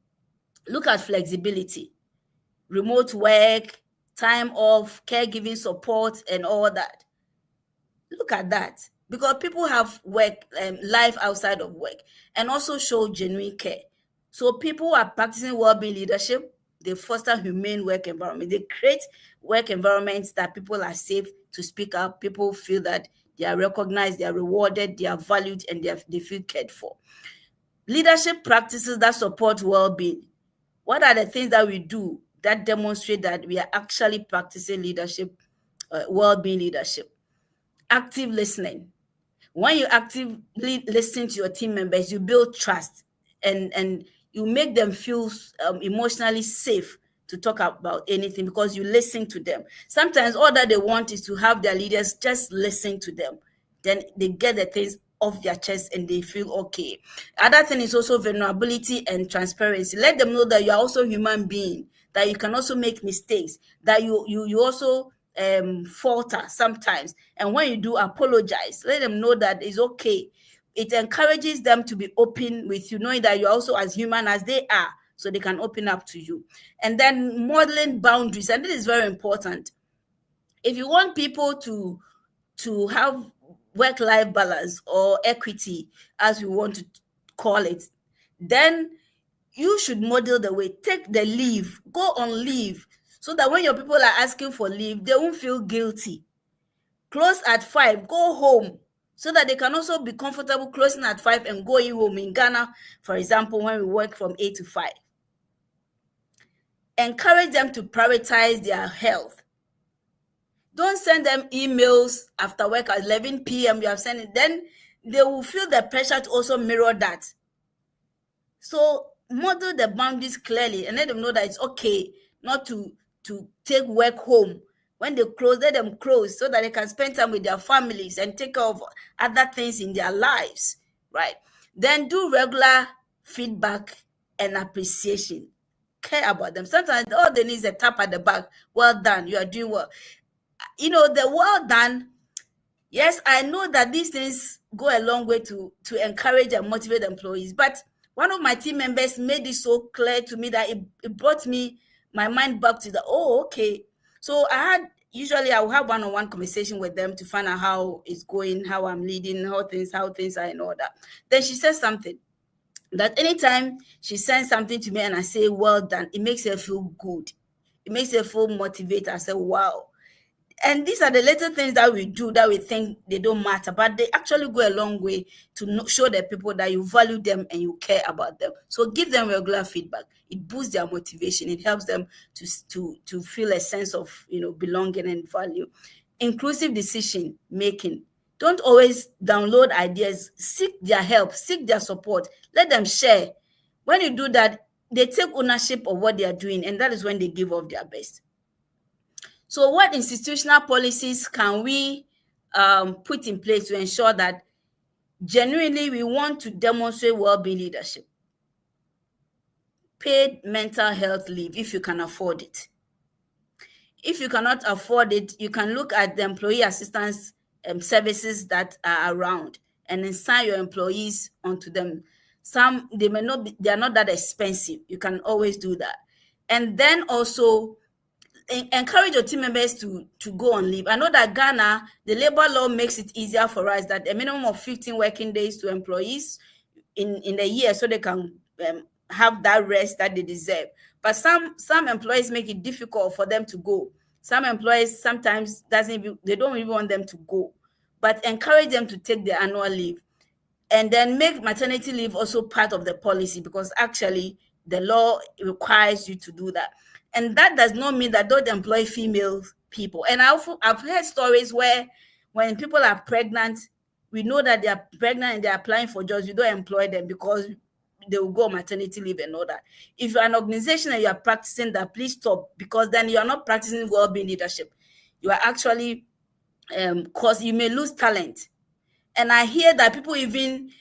look at flexibility, remote work, time off, caregiving support, and all that. Look at that, because people have work, life outside of work, and also show genuine care. So people are practicing well-being leadership. They foster humane work environment. They create work environments that people are safe to speak up. People feel that they are recognized, they are rewarded, they are valued, and they feel cared for. Leadership practices that support well-being. What are the things that we do that demonstrate that we are actually practicing leadership, well-being leadership? Active listening. When you actively listen to your team members, you build trust and you make them feel emotionally safe to talk about anything because you listen to them. Sometimes all that they want is to have their leaders just listen to them. Then they get the things off their chest and they feel okay. Other thing is also vulnerability and transparency. Let them know that you are also a human being, that you can also make mistakes, that you also falter sometimes. And when you do, apologize. Let them know that it's okay. It encourages them to be open with you, knowing that you're also as human as they are, so they can open up to you. And then modeling boundaries, and this is very important. If you want people to have work-life balance or equity, as we want to call it, then you should model the way. Take the leave, go on leave, so that when your people are asking for leave, they won't feel guilty. Close at 5, go home, so that they can also be comfortable closing at 5 and going home. In Ghana, for example, when we work from 8 to 5. Encourage them to prioritize their health. Don't send them emails after work at 11 p.m. You have sent it. Then they will feel the pressure to also mirror that. So model the boundaries clearly and let them know that it's okay not to take work home. When they close, let them close so that they can spend time with their families and take care of other things in their lives, right? Then do regular feedback and appreciation. Care about them. Sometimes all they need is a tap at the back. Well done, you are doing well. The well done, yes, I know that these things go a long way to encourage and motivate employees. But one of my team members made it so clear to me that it brought my mind back to okay. So usually I will have one-on-one conversation with them to find out how it's going, how I'm leading, how things are and all that. Then she says something that anytime she sends something to me and I say, well done, it makes her feel good. It makes her feel motivated. I say, wow. And these are the little things that we do that we think they don't matter, but they actually go a long way to show the people that you value them and you care about them. So give them regular feedback. It boosts their motivation. It helps them to feel a sense of belonging and value. Inclusive decision making. Don't always download ideas. Seek their help. Seek their support. Let them share. When you do that, they take ownership of what they are doing, and that is when they give off their best. So what institutional policies can we put in place to ensure that genuinely we want to demonstrate well-being leadership? Paid mental health leave, if you can afford it. If you cannot afford it, you can look at the employee assistance services that are around and then sign your employees onto them. Some, they are not that expensive. You can always do that. And then also encourage your team members to go on leave. I know that Ghana, the labor law makes it easier for us that a minimum of 15 working days to employees in the year, so they can have that rest that they deserve. But some employees make it difficult for them to go. Some employees sometimes they don't even want them to go. But encourage them to take their annual leave. And then make maternity leave also part of the policy, because actually the law requires you to do that. And that does not mean that don't employ female people. And I've heard stories where when people are pregnant, we know that they are pregnant and they're applying for jobs, you don't employ them because they will go on maternity leave and all that. If you're an organization and you are practicing that, please stop, because then you are not practicing well-being leadership. You are actually, cause you may lose talent. And I hear that people even,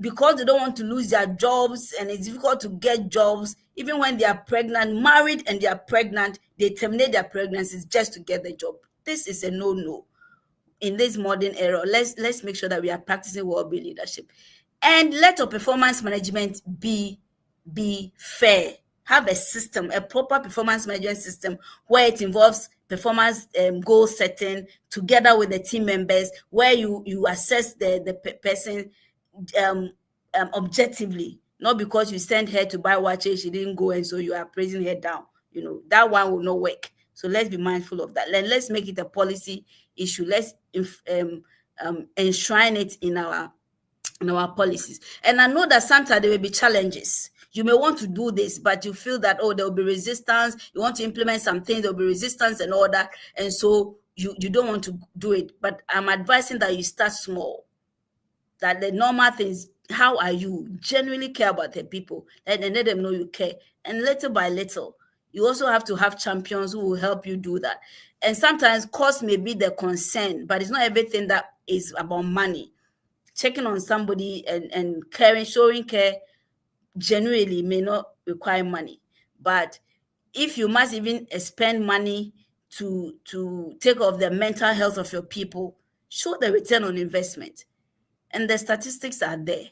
because they don't want to lose their jobs and it's difficult to get jobs, even when they are pregnant, married and they are pregnant, they terminate their pregnancies just to get the job. This is a no-no. In this modern era, let's make sure that we are practicing well-being leadership. And let your performance management be fair. Have a system, a proper performance management system, where it involves performance goal setting together with the team members, where you assess the person objectively, not because you send her to buy watches, she didn't go, and so you are praising her down. That one will not work. So let's be mindful of that. Let's make it a policy issue. Let's enshrine it in our policies. And I know that sometimes there will be challenges. You may want to do this, but you feel that, there will be resistance. You want to implement some things, there will be resistance and all that. And so you don't want to do it. But I'm advising that you start small. That the normal things, how are you? Genuinely care about the people. And let them know you care. And little by little, you also have to have champions who will help you do that. And sometimes cost may be the concern, but it's not everything that is about money. Checking on somebody and caring, showing care genuinely may not require money. But if you must even spend money to take care of the mental health of your people, show the return on investment. And the statistics are there.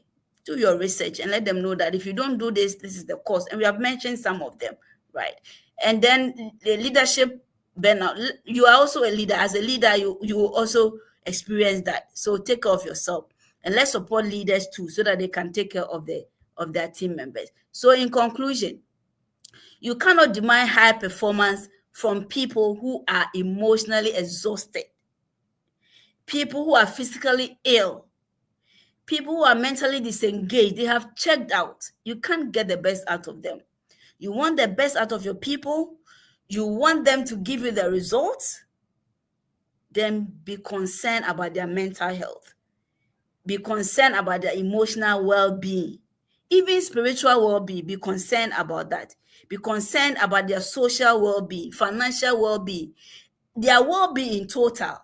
Do your research and let them know that if you don't do this, this is the cost. And we have mentioned some of them, right? And then the leadership burnout. You are also a leader. As a leader, you will also experience that. So take care of yourself. And let's support leaders too, so that they can take care of their team members. So in conclusion, you cannot demand high performance from people who are emotionally exhausted, people who are physically ill, people who are mentally disengaged. They have checked out. You can't get the best out of them. You want the best out of your people. You want them to give you the results. Then be concerned about their mental health. Be concerned about their emotional well-being. Even spiritual well-being, be concerned about that. Be concerned about their social well-being, financial well-being, their well-being in total.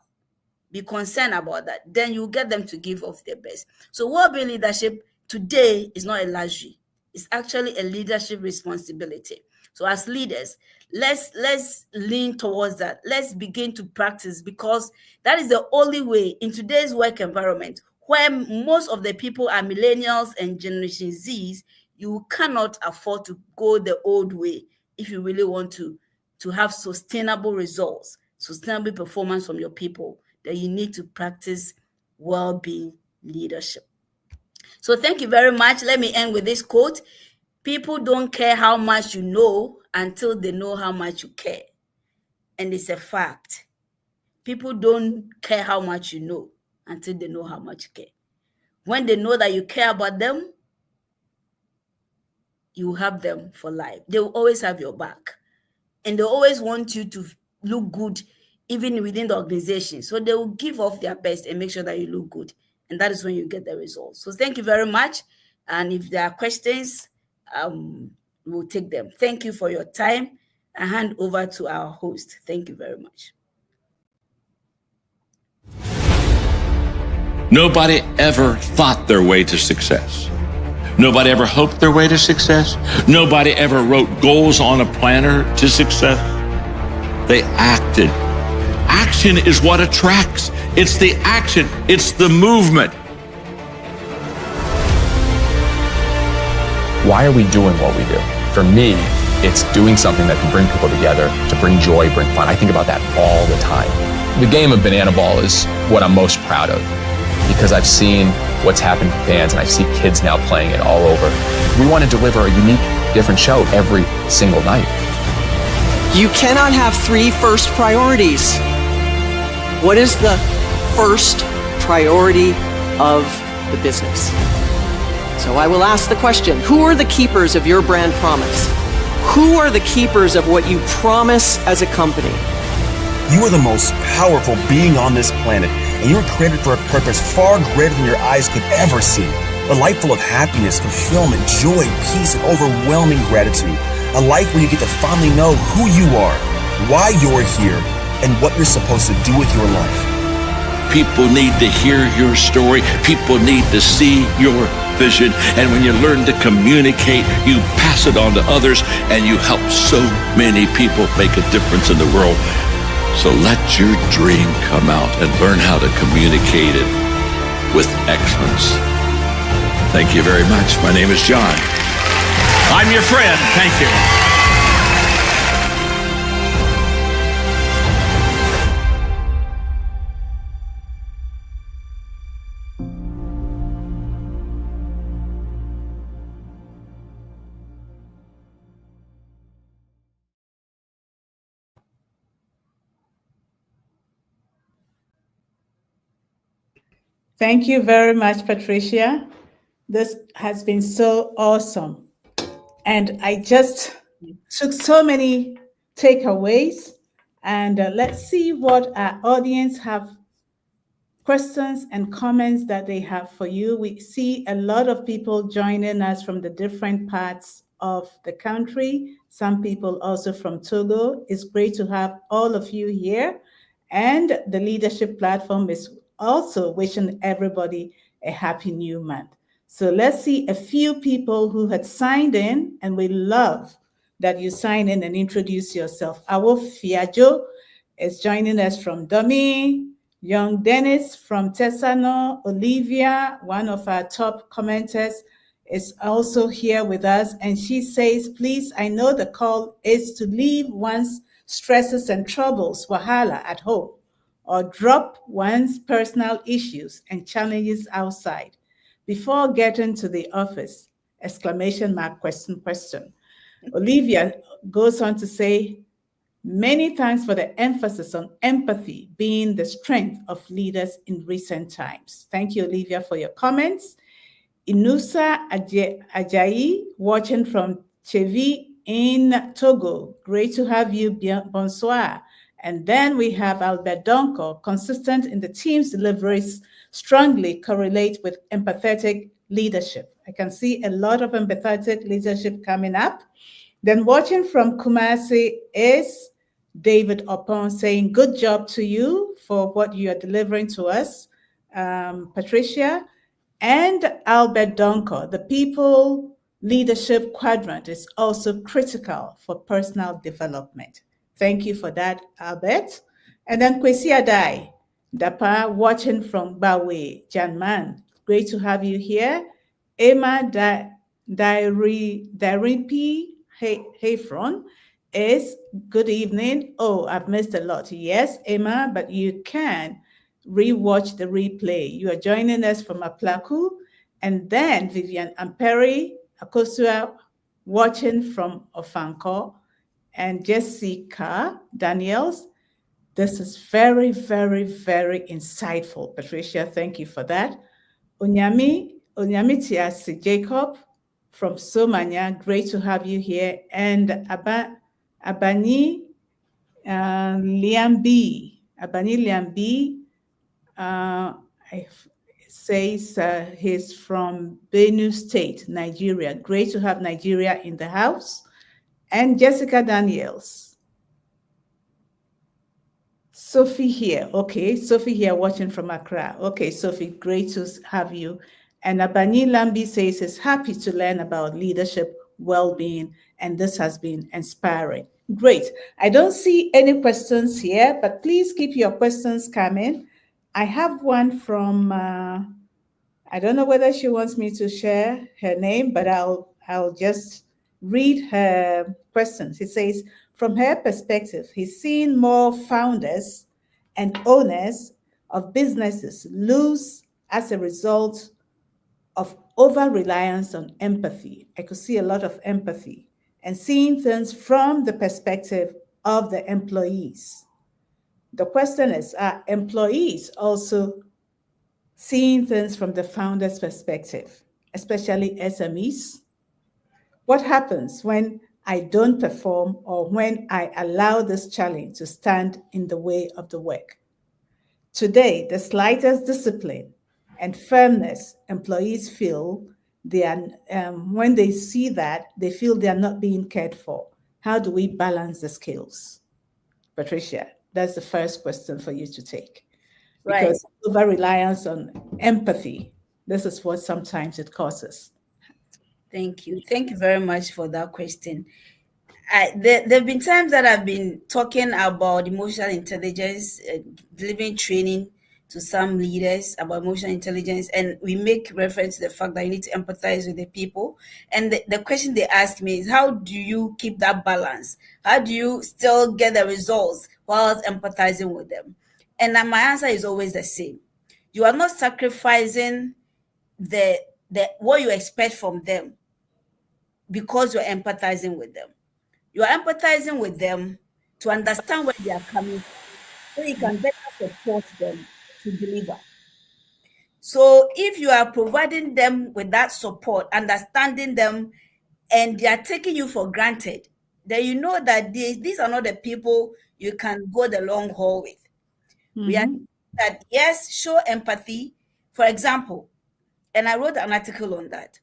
Be concerned about that. Then you get them to give of their best. So well-being leadership today is not a luxury. It's actually a leadership responsibility. So as leaders, let's lean towards that. Let's begin to practice, because that is the only way in today's work environment, where most of the people are millennials and Generation Zs. You cannot afford to go the old way if you really want to have sustainable results, sustainable performance from your people. That you need to practice well-being leadership. So thank you very much. Let me end with this quote. People don't care how much you know until they know how much you care. And it's a fact. People don't care how much you know until they know how much you care. When they know that you care about them, you have them for life. They will always have your back. And they always want you to look good, even within the organization. So they will give off their best and make sure that you look good. And that is when you get the results. So thank you very much. And if there are questions, we'll take them. Thank you for your time. I hand over to our host. Thank you very much. Nobody ever thought their way to success. Nobody ever hoped their way to success. Nobody ever wrote goals on a planner to success. They acted. Action is what attracts. It's the action. It's the movement. Why are we doing what we do? For me, it's doing something that can bring people together, to bring joy, bring fun. I think about that all the time. The game of banana ball is what I'm most proud of, because I've seen what's happened to fans, and I see kids now playing it all over. We want to deliver a unique, different show every single night. You cannot have three first priorities. What is the first priority of the business? So I will ask the question, who are the keepers of your brand promise? Who are the keepers of what you promise as a company? You are the most powerful being on this planet, and you were created for a purpose far greater than your eyes could ever see. A life full of happiness, fulfillment, joy, peace, and overwhelming gratitude. A life where you get to finally know who you are, why you're here, and what you're supposed to do with your life. People need to hear your story. People need to see your vision. And when you learn to communicate, you pass it on to others, and you help so many people make a difference in the world. So let your dream come out and learn how to communicate it with excellence. Thank you very much. My name is John. I'm your friend. Thank you. Thank you very much, Patricia. This has been so awesome. And I just took so many takeaways. And let's see what our audience have questions and comments that they have for you. We see a lot of people joining us from the different parts of the country. Some people also from Togo. It's great to have all of you here. And the leadership platform is also wishing everybody a happy new month. So let's see a few people who had signed in, and we love that you sign in and introduce yourself. Awo Fiajo is joining us from Domi. Young Dennis from Tesano. Olivia, one of our top commenters, is also here with us. And she says, please, I know the call is to leave one's stresses and troubles, wahala, at home, or drop one's personal issues and challenges outside before getting to the office, exclamation mark, question, question. Olivia goes on to say, many thanks for the emphasis on empathy being the strength of leaders in recent times. Thank you, Olivia, for your comments. Inusa Ajayi, watching from Chevi in Togo. Great to have you. Bonsoir. And then we have Albert Donko, consistent in the team's deliveries, strongly correlate with empathetic leadership. I can see a lot of empathetic leadership coming up. Then watching from Kumasi is David Opon saying, good job to you for what you are delivering to us, Patricia. And Albert Donko, the people leadership quadrant is also critical for personal development. Thank you for that, Albert. And then Kwesi Adai, Dapa, watching from Bawe, Janman. Great to have you here. Emma Daripi Hayfron is good evening. Oh, I've missed a lot. Yes, Emma, but you can rewatch the replay. You are joining us from Aplaku. And then Vivian Amperi Akosua watching from Ofanko. And Jessica Daniels. This is very, very, very insightful. Patricia, thank you for that. Onyami Tiasi Jacob from Somanya, great to have you here. And Abani Liambi, says he's from Benue State, Nigeria. Great to have Nigeria in the house. And Jessica Daniels. Sophie here. Okay, Sophie here watching from Accra. Okay, Sophie, great to have you. And Abani Lambi says he's happy to learn about leadership, well-being, and this has been inspiring. Great. I don't see any questions here, but please keep your questions coming. I have one from, I don't know whether she wants me to share her name, but I'll just read her questions. It says, from her perspective, he's seen more founders and owners of businesses lose as a result of over-reliance on empathy. I could see a lot of empathy and seeing things from the perspective of the employees. The question is, are employees also seeing things from the founder's perspective, especially SMEs? What happens when I don't perform or when I allow this challenge to stand in the way of the work? Today, the slightest discipline and firmness, employees feel they are, when they see that, they feel they are not being cared for. How do we balance the skills? Patricia, that's the first question for you to take. Right. Because over reliance on empathy, this is what sometimes it causes. Thank you. Thank you very much for that question. There have been times that I've been talking about emotional intelligence, delivering training to some leaders about emotional intelligence, and we make reference to the fact that you need to empathize with the people. And the question they ask me is, how do you keep that balance? How do you still get the results while empathizing with them? And then my answer is always the same. You are not sacrificing the what you expect from them because you're empathizing with them. You are empathizing with them to understand where they are coming from, so you can better support them to deliver. So if you are providing them with that support, understanding them, and they are taking you for granted, then you know that these are not the people you can go the long haul with. We are that, yes, show empathy. For example, and I wrote an article on that.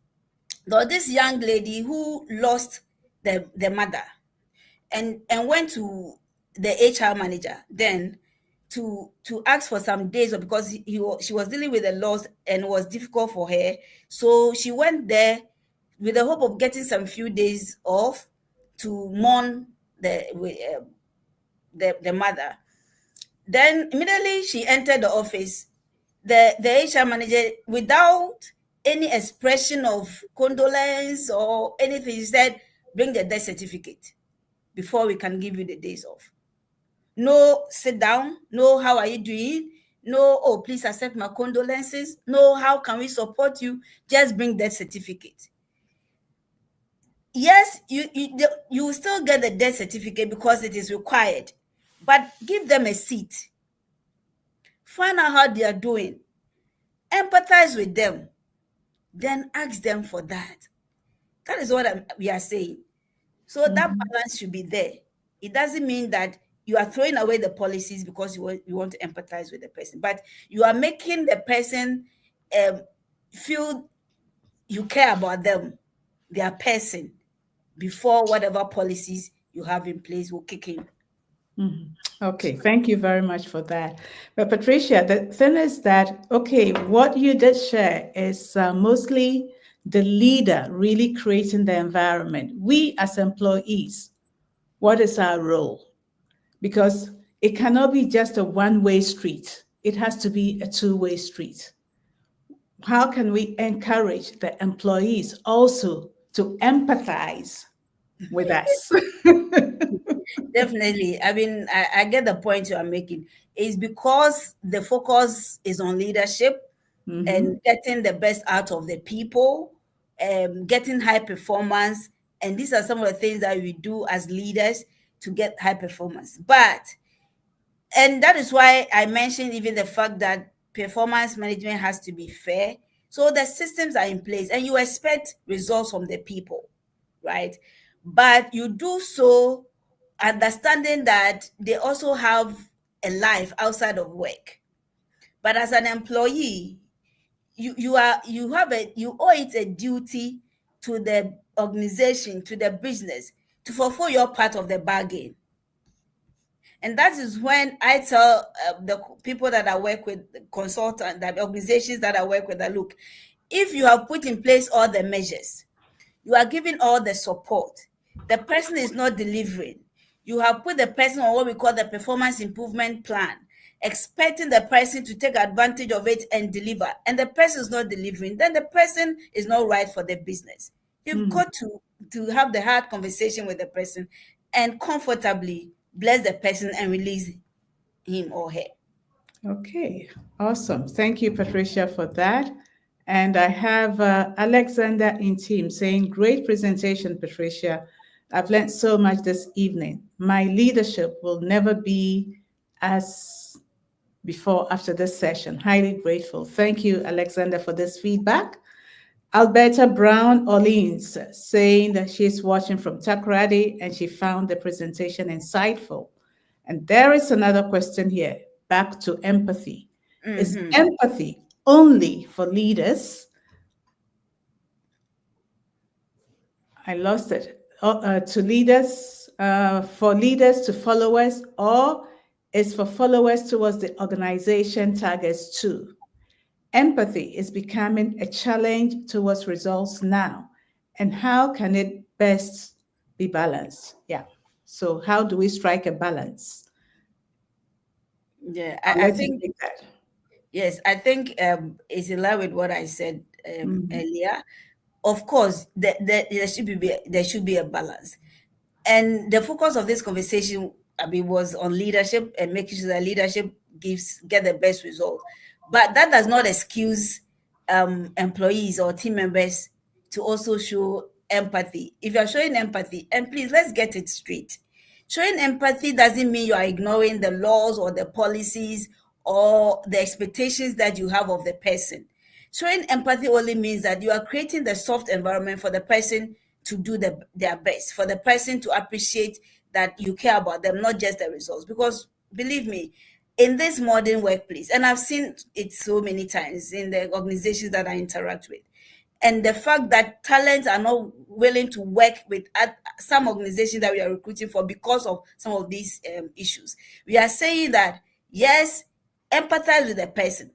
There was this young lady who lost the mother and went to the HR manager then to ask for some days because she was dealing with a loss and it was difficult for her. So she went there with the hope of getting some few days off to mourn the mother. Then immediately she entered the office. The HR manager, without any expression of condolence or anything, she said, "Bring the death certificate before we can give you the days off." No, sit down. No, how are you doing? No, oh, please accept my condolences. No, how can we support you? Just bring that certificate. Yes, you will still get the death certificate because it is required, but give them a seat. Find out how they are doing. Empathize with them. Then ask them for that. That is what we are saying. So that balance should be there. It doesn't mean that you are throwing away the policies because you want to empathize with the person, but you are making the person feel you care about them, their person, before whatever policies you have in place will kick in. Okay, thank you very much for that. But Patricia, the thing is that, okay, what you did share is mostly the leader really creating the environment. We as employees, what is our role? Because it cannot be just a one-way street. It has to be a two-way street. How can we encourage the employees also to empathize with us? Definitely. I mean, I get the point you are making. It's because the focus is on leadership and getting the best out of the people, getting high performance. And these are some of the things that we do as leaders to get high performance. And that is why I mentioned even the fact that performance management has to be fair. So the systems are in place and you expect results from the people, right? But you do so understanding that they also have a life outside of work. But as an employee, you owe it a duty to the organization, to the business, to fulfill your part of the bargain. And that is when I tell the people that I work with, the consultant, that organizations that I work with, that look, if you have put in place all the measures, you are giving all the support, the person is not delivering, you have put the person on what we call the performance improvement plan, expecting the person to take advantage of it and deliver, and the person is not delivering, then the person is not right for the business. You've got to have the hard conversation with the person and comfortably bless the person and release him or her. Okay, awesome. Thank you, Patricia, for that. And I have Alexander in team saying, great presentation, Patricia. I've learned so much this evening. My leadership will never be as before after this session. Highly grateful. Thank you, Alexander, for this feedback. Alberta Brown Orleans saying that she's watching from Takoradi and she found the presentation insightful. And there is another question here, back to empathy. Is empathy only for leaders. I lost it. To leaders, for leaders to followers, or is for followers towards the organization targets too. Empathy is becoming a challenge towards results now. And how can it best be balanced? Yeah. So how do we strike a balance? Yeah, I'll I let you think, take that. yes, I think it's in line with what I said earlier. Of course, there should be a balance. And the focus of this conversation, I mean, was on leadership and making sure that leadership get the best result. But that does not excuse employees or team members to also show empathy. If you're showing empathy, and please let's get it straight. Showing empathy doesn't mean you are ignoring the laws or the policies or the expectations that you have of the person. Showing empathy only means that you are creating the soft environment for the person to do their best, for the person to appreciate that you care about them, not just the results. Because believe me, in this modern workplace, and I've seen it so many times in the organizations that I interact with, and the fact that talents are not willing to work with some organizations that we are recruiting for because of some of these issues. We are saying that, yes, empathize with the person,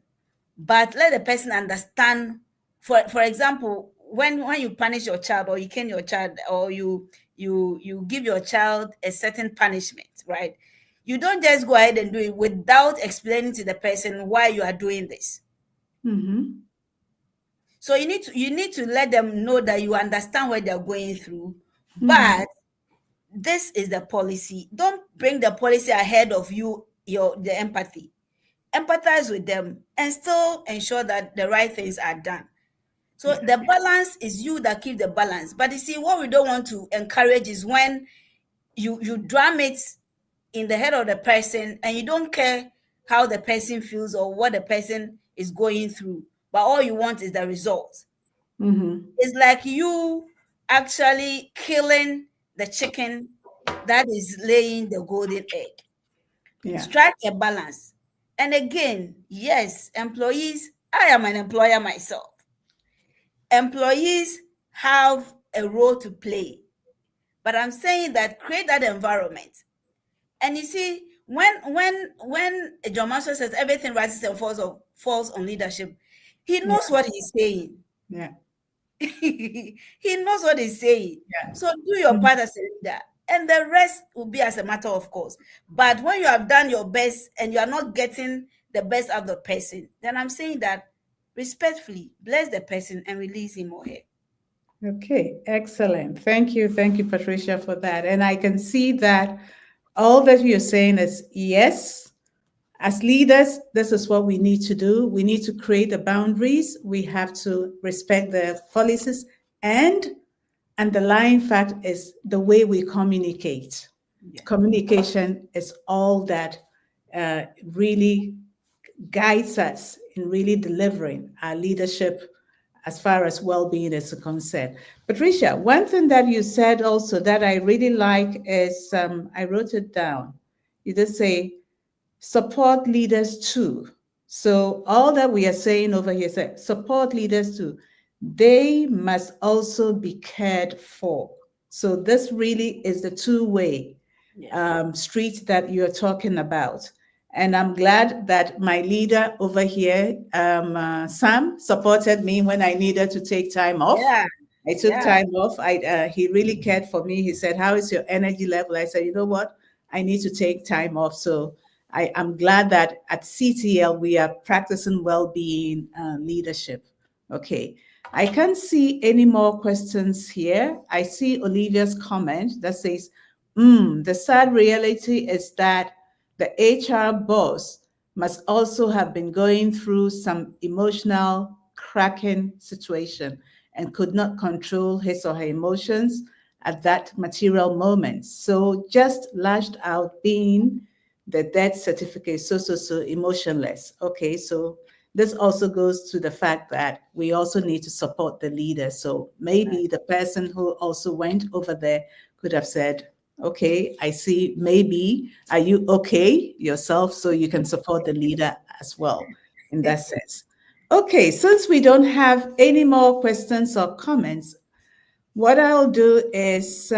but let the person understand. For example, when you punish your child, or you cane your child, or you give your child a certain punishment, right? You don't just go ahead and do it without explaining to the person why you are doing this. Mm-hmm. So you need to let them know that you understand what they're going through, Mm-hmm. but this is the policy. Don't bring the policy ahead of the empathy. Empathize with them and still ensure that the right things are done. So the balance is you that keep the balance. But you see, what we don't want to encourage is when you drum it in the head of the person and you don't care how the person feels or what the person is going through, but all you want is the result. Mm-hmm. It's like you actually killing the chicken that is laying the golden egg. Yeah. Strike a balance. And again, yes, employees, I am an employer myself. Employees have a role to play, but I'm saying that create that environment. And you see, when John Maxwell says everything rises and falls on leadership, he knows what he's saying. Yeah. He knows what he's saying. Yeah. So do your part as a leader, and the rest will be as a matter of course. But when you have done your best and you are not getting the best out of the person, then I'm saying that respectfully bless the person and release him or her. Okay, excellent. Thank you, Patricia, for that. And I can see that all that you're saying is yes. As leaders, this is what we need to do. We need to create the boundaries. We have to respect the policies. And underlying fact is the way we communicate. Yeah. Communication is all that really guides us in really delivering our leadership as far as well-being is concerned. Patricia, one thing that you said also that I really like is, I wrote it down. You just say, support leaders too. So all that we are saying over here is support leaders too. They must also be cared for. So this really is the two-way street that you're talking about. And I'm glad that my leader over here, Sam, supported me when I needed to take time off. Yeah. I took time off. He really cared for me. He said, "How is your energy level?" I said, "You know what? I need to take time off." So I'm glad that at CTL we are practicing well-being leadership. Okay. I can't see any more questions here. I see Olivia's comment that says, the sad reality is that the HR boss must also have been going through some emotional cracking situation and could not control his or her emotions at that material moment. So just lashed out, being the death certificate, so emotionless. Okay, so this also goes to the fact that we also need to support the leader. So maybe the person who also went over there could have said, okay, I see, maybe, are you okay yourself? So you can support the leader as well in that sense. Okay, since we don't have any more questions or comments, what I'll do is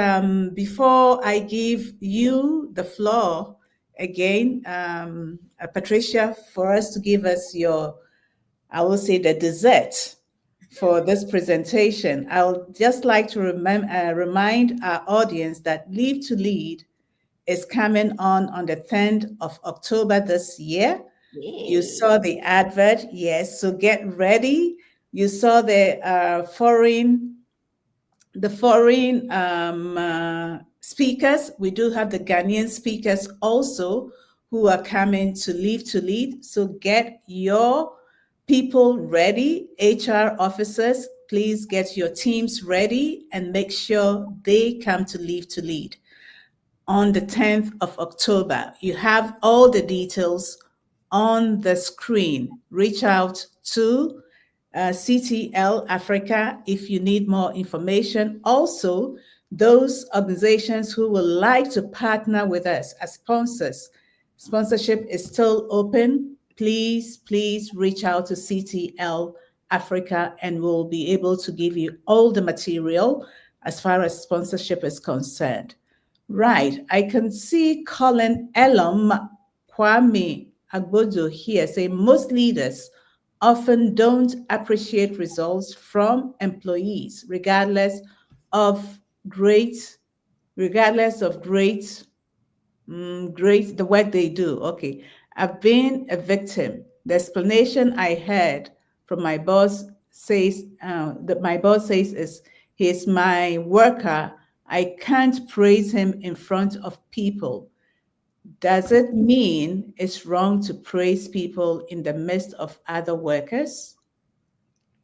before I give you the floor again, Patricia, for us to give us your, I will say, the dessert for this presentation, I'll just like to remind our audience that Leave to Lead is coming on the 10th of October this year. You saw the advert, yes, so get ready. You saw the foreign speakers. We do have the Ghanaian speakers also who are coming to Lead. So get your people ready. HR officers, please get your teams ready and make sure they come to Lead on the 10th of October. You have all the details on the screen. Reach out to CTL Africa if you need more information. Also, those organizations who would like to partner with us as sponsors, sponsorship is still open. Please reach out to CTL Africa and we'll be able to give you all the material as far as sponsorship is concerned. Right, I can see Colin Elom Kwame Agbodo here saying most leaders often don't appreciate results from employees, regardless of great the work they do. Okay, I've been a victim. The explanation I heard from my boss says is he's my worker. I can't praise him in front of people. Does it mean it's wrong to praise people in the midst of other workers?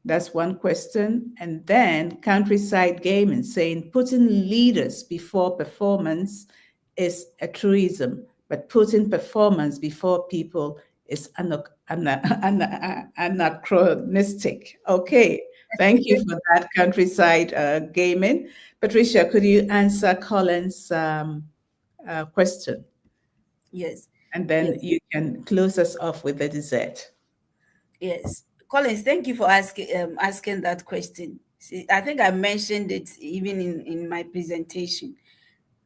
That's one question. And then Countryside Gaming saying putting leaders before performance is a truism, but putting performance before people is anachronistic. Okay, thank you for that, Countryside Gaming. Patricia, could you answer Colin's question? Yes. And then you can close us off with the dessert. Yes. Collins, thank you for asking that question. See, I think I mentioned it even in my presentation,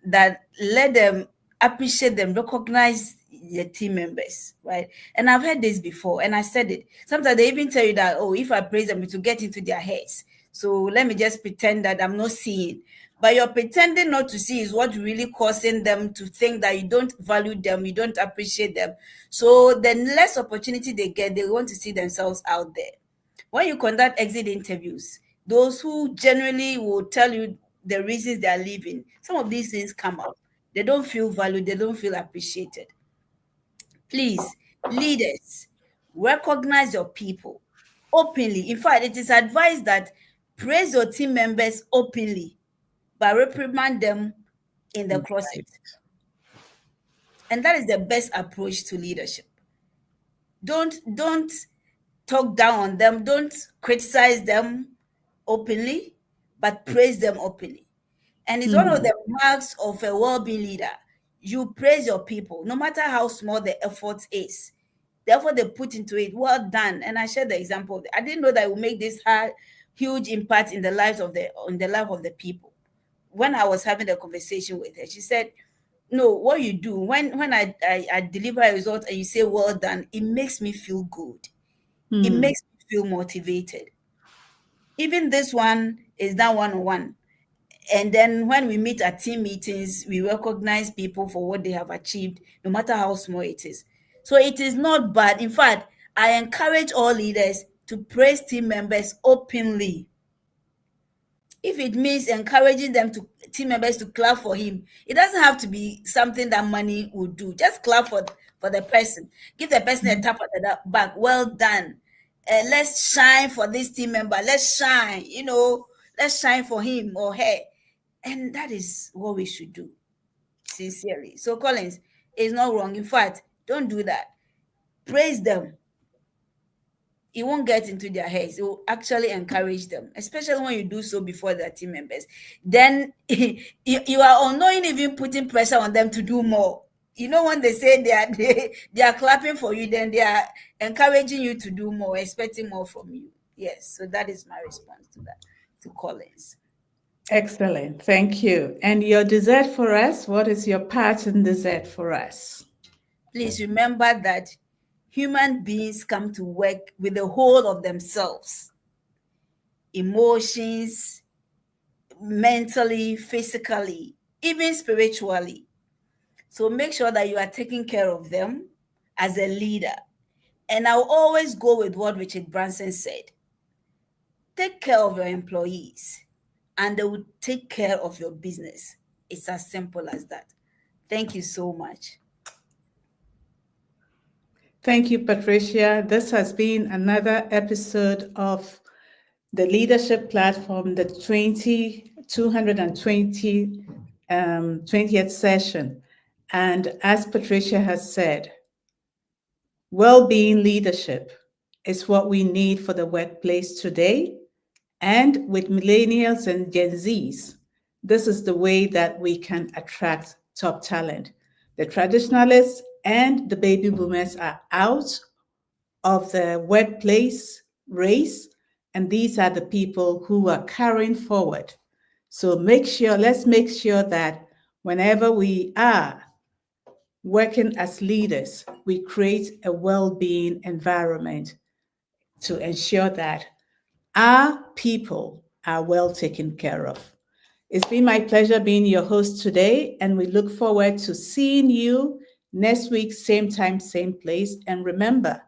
that let them appreciate them, recognize the team members, right? And I've heard this before, and I said it. Sometimes they even tell you that, oh, if I praise them, it will get into their heads. So let me just pretend that I'm not seeing. But you're pretending not to see is what really causing them to think that you don't value them, you don't appreciate them. So the less opportunity they get, they want to see themselves out there. When you conduct exit interviews, those who generally will tell you the reasons they are leaving, some of these things come up. They don't feel valued, they don't feel appreciated. Please, leaders, recognize your people openly. In fact, it is advised that praise your team members openly, but reprimand them in the closet. And that is the best approach to leadership. Don't talk down on them, don't criticize them openly, but praise them openly. And it's one of the marks of a well-being leader. You praise your people, no matter how small the effort is. The effort they put into it, well done. And I shared the example of it. I didn't know that it would make this huge impact in the life of the people. When I was having a conversation with her, she said, no, what you do when I deliver a result and you say well done, it makes me feel good. It makes me feel motivated. Even this one is done one-on-one. And then when we meet at team meetings, we recognize people for what they have achieved, no matter how small it is. So it is not bad. In fact, I encourage all leaders to praise team members openly. If it means encouraging team members to clap for him, it doesn't have to be something that money would do. Just clap for the person. Give the person a tap at the back. Well done. Let's shine for this team member. Let's shine. Let's shine for him or her. And that is what we should do, sincerely. So Collins, it's not wrong. In fact, don't do that. Praise them. It won't get into their heads. It will actually encourage them, especially when you do so before their team members. Then you are unknowingly even putting pressure on them to do more. You know, when they say they are clapping for you, then they are encouraging you to do more, expecting more from you. Yes, so that is my response to that, to Collins. Excellent. Thank you. And your dessert for us, what is your pattern dessert for us? Please remember that human beings come to work with the whole of themselves, emotions, mentally, physically, even spiritually. So make sure that you are taking care of them as a leader. And I'll always go with what Richard Branson said. Take care of your employees, and they will take care of your business. It's as simple as that. Thank you so much. Thank you, Patricia. This has been another episode of the Leadership Platform, the 20th session. And as Patricia has said, well-being leadership is what we need for the workplace today. And with millennials and Gen Zs, this is the way that we can attract top talent. The traditionalists and the baby boomers are out of the workplace race, and these are the people who are carrying forward. So let's make sure that whenever we are working as leaders, we create a well-being environment to ensure that our people are well taken care of. It's been my pleasure being your host today, and we look forward to seeing you next week, same time, same place. And remember,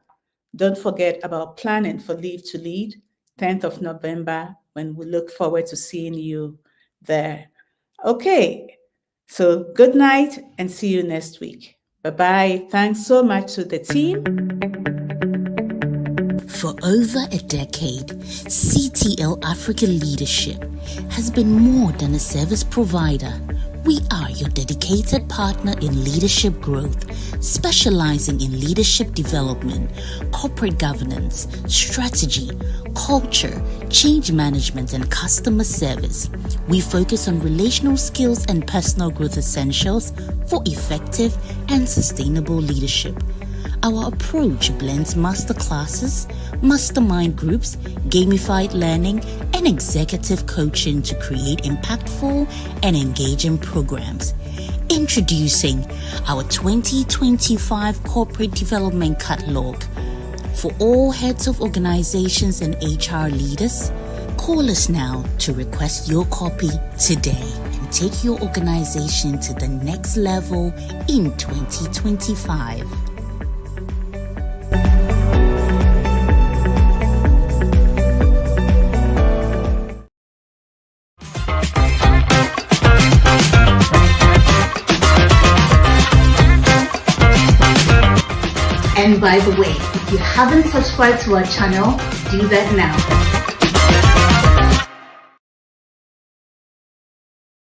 don't forget about planning for Leave to Lead, 10th of November, when we look forward to seeing you there. Okay, so good night and see you next week. Bye-bye. Thanks so much to the team. For over a decade, CTL Africa Leadership has been more than a service provider. We are your dedicated partner in leadership growth, specializing in leadership development, corporate governance, strategy, culture, change management, and customer service. We focus on relational skills and personal growth essentials for effective and sustainable leadership. Our approach blends masterclasses, mastermind groups, gamified learning, and executive coaching to create impactful and engaging programs. Introducing our 2025 Corporate Development Catalog. For all heads of organizations and HR leaders, call us now to request your copy today and take your organization to the next level in 2025. And by the way, if you haven't subscribed to our channel, do that now.